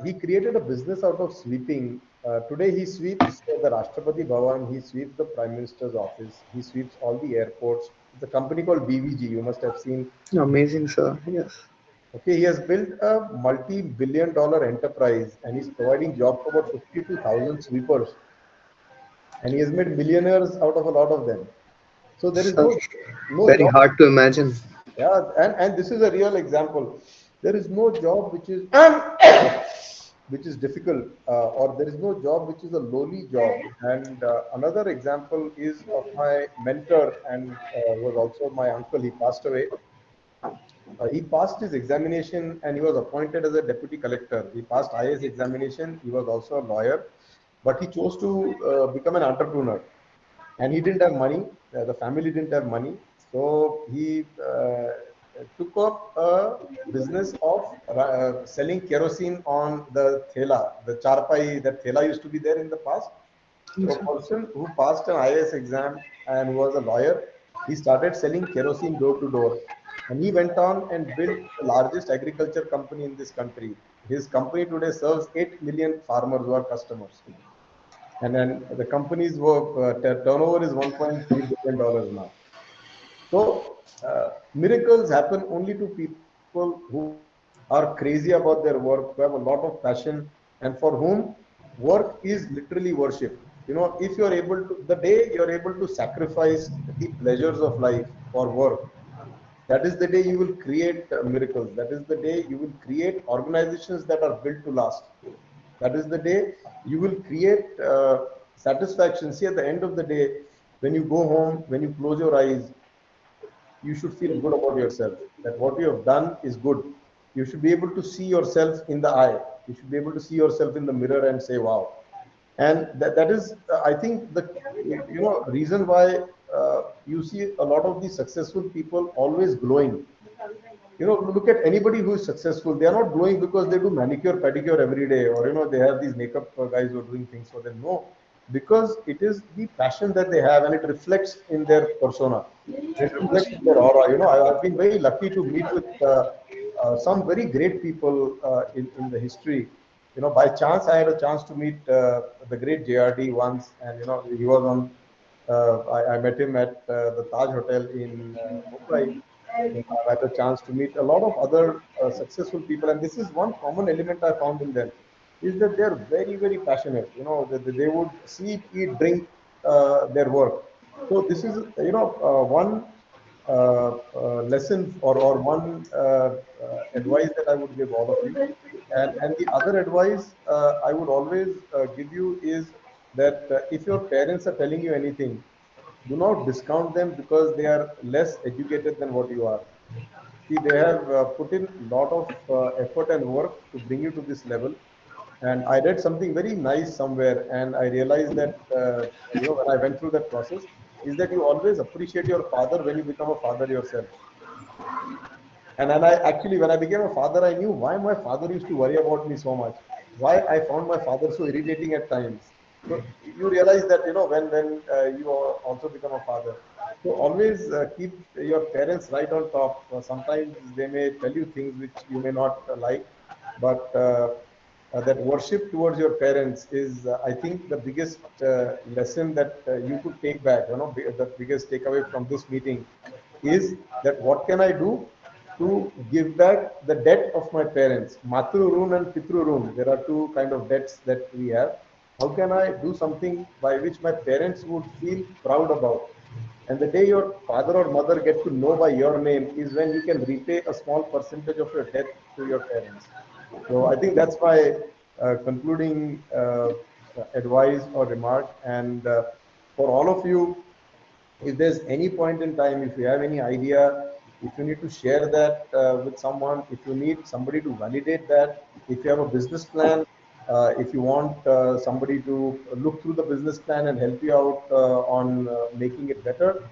he created a business out of sweeping. Today he sweeps the Rashtrapati Bhavan, he sweeps the Prime Minister's office, he sweeps all the airports. It's a company called BVG, you must have seen. Amazing, sir. Yes. Okay, he has built a multi-billion-dollar enterprise, and he's providing jobs for about 52,000 sweepers. and he has made millionaires out of a lot of them. So there is So no very job. hard to imagine. Yeah, and this is a real example. There is no job which is difficult, or there is no job which is a lowly job. And another example is of my mentor, and was also my uncle. He passed away. He passed his examination and he was appointed as a deputy collector. He passed IAS examination. He was also a lawyer, but he chose to become an entrepreneur. And he didn't have money. The family didn't have money, so he took up a business of selling kerosene on the thela, the charpai. That thela used to be there in the past. So a person who passed an IAS exam and was a lawyer, he started selling kerosene door to door. And he went on and built the largest agriculture company in this country. His company today serves 8 million farmers who are customers. And then the company's turnover is $1.3 billion now. So miracles happen only to people who are crazy about their work, who have a lot of passion, and for whom work is literally worship. You know, if you're able to, the day you're able to sacrifice the pleasures of life for work, that is the day you will create miracles. That is the day you will create organizations that are built to last. That is the day you will create satisfaction. See, at the end of the day, when you go home, when you close your eyes, you should feel good about yourself, that what you have done is good. You should be able to see yourself in the eye. You should be able to see yourself in the mirror and say, wow. And that is, I think, the reason why you see a lot of these successful people always glowing. You know, look at anybody who is successful. They are not glowing because they do manicure, pedicure every day, or they have these makeup guys who are doing things for them. No, because it is the passion that they have, and it reflects in their persona. It reflects in their aura. I've been very lucky to meet with some very great people in the history. By chance, I had a chance to meet the great JRD once, and he was on. I met him at the Taj Hotel in Mumbai. I had a chance to meet a lot of other successful people, and this is one common element I found in them, is that they're very, very passionate. They would sleep, eat, drink their work. So this is, one lesson, or one advice that I would give all of you. And the other advice I would always give you is that if your parents are telling you anything, do not discount them because they are less educated than what you are. See, they have put in a lot of effort and work to bring you to this level. And I read something very nice somewhere, and I realized that when I went through that process, is that you always appreciate your father when you become a father yourself. And then when I became a father, I knew why my father used to worry about me so much, why I found my father so irritating at times. So you realize that, when you also become a father. So always keep your parents right on top. Sometimes they may tell you things which you may not like, but that worship towards your parents is, I think, the biggest lesson that you could take back. The biggest takeaway from this meeting is that what can I do to give back the debt of my parents? Matru Run and Pitru Run. There are two kind of debts that we have. How can I do something by which my parents would feel proud about? And the day your father or mother get to know by your name is when you can repay a small percentage of your debt to your parents. So I think that's my concluding advice or remark. And for all of you, if there's any point in time, if you have any idea, if you need to share that with someone, if you need somebody to validate that, if you have a business plan, if you want somebody to look through the business plan and help you out on making it better,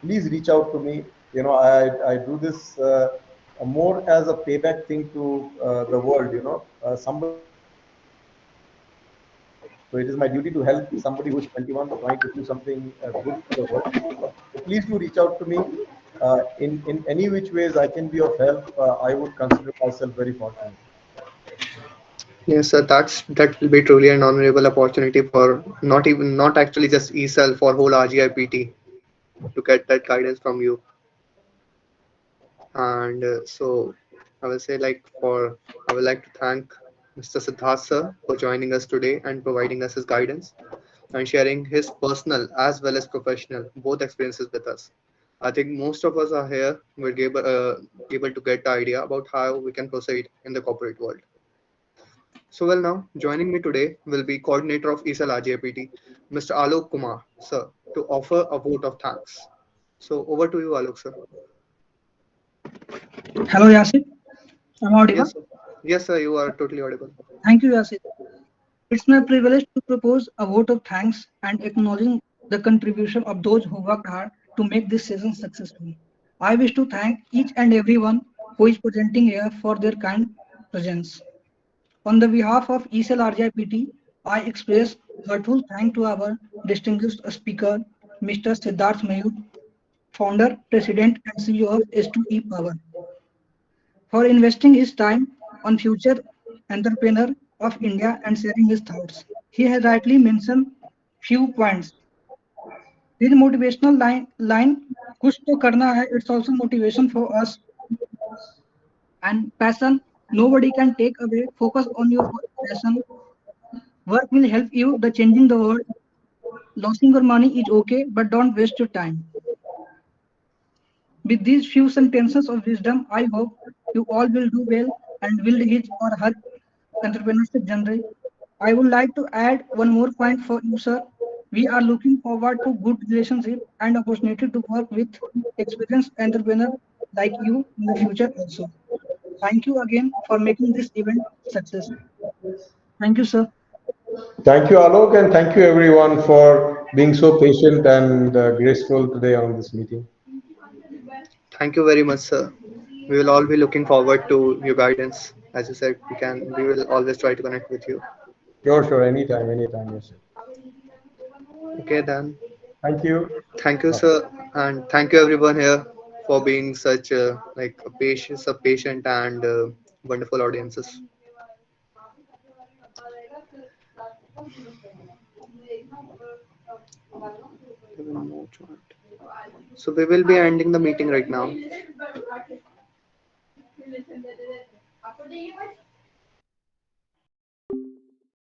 please reach out to me. I do this more as a payback thing to the world. Somebody is trying to do something good for the world. So it is my duty to help somebody who's 21 trying to do something good for the world. So please do reach out to me. In any which ways I can be of help, I would consider myself very fortunate. Yes, sir. That will be truly an honorable opportunity for not actually just Ecell, for whole RGIPT, to get that guidance from you. And so I will say, I would like to thank Mr. Siddharth sir for joining us today and providing us his guidance. and sharing his personal as well as professional both experiences with us. I think most of us are here will be able to get the idea about how we can proceed in the corporate world. So well now, joining me today will be coordinator of Ecell Rgipt, Mr. Alok Kumar, sir, to offer a vote of thanks. So over to you, Alok, sir. Hello, Yasid. I'm audible. Yes, sir. Yes, sir, you are totally audible. Thank you, Yasid. It's my privilege to propose a vote of thanks and acknowledging the contribution of those who worked hard to make this season successful. I wish to thank each and everyone who is presenting here for their kind presence. On the behalf of Ecell Rgipt, I express heartfelt thanks to our distinguished speaker, Mr. Siddharth Mayur, founder, president, and CEO of S2E Power, for investing his time on future entrepreneur of India and sharing his thoughts. He has rightly mentioned few points. His motivational line कुछ तो करना है, it's also motivation for us, and passion nobody can take away. Focus on your passion. Work will help you the changing the world. Losing your money is okay, but don't waste your time. With these few sentences of wisdom, I hope you all will do well and build his or her entrepreneurship journey. I would like to add one more point for you, sir. We are looking forward to good relationship and opportunity to work with experienced entrepreneur like you in the future also. Thank you again for making this event success. Thank you, sir. Thank you, Alok, and thank you everyone for being so patient and graceful today on this meeting. Thank you very much, sir. We will all be looking forward to your guidance. As you said, we will always try to connect with you. Sure, sure, anytime, yes. Okay, then. Thank you. Thank you, sir, and thank you everyone here for being such a patient and wonderful audiences. So we will be ending the meeting right now.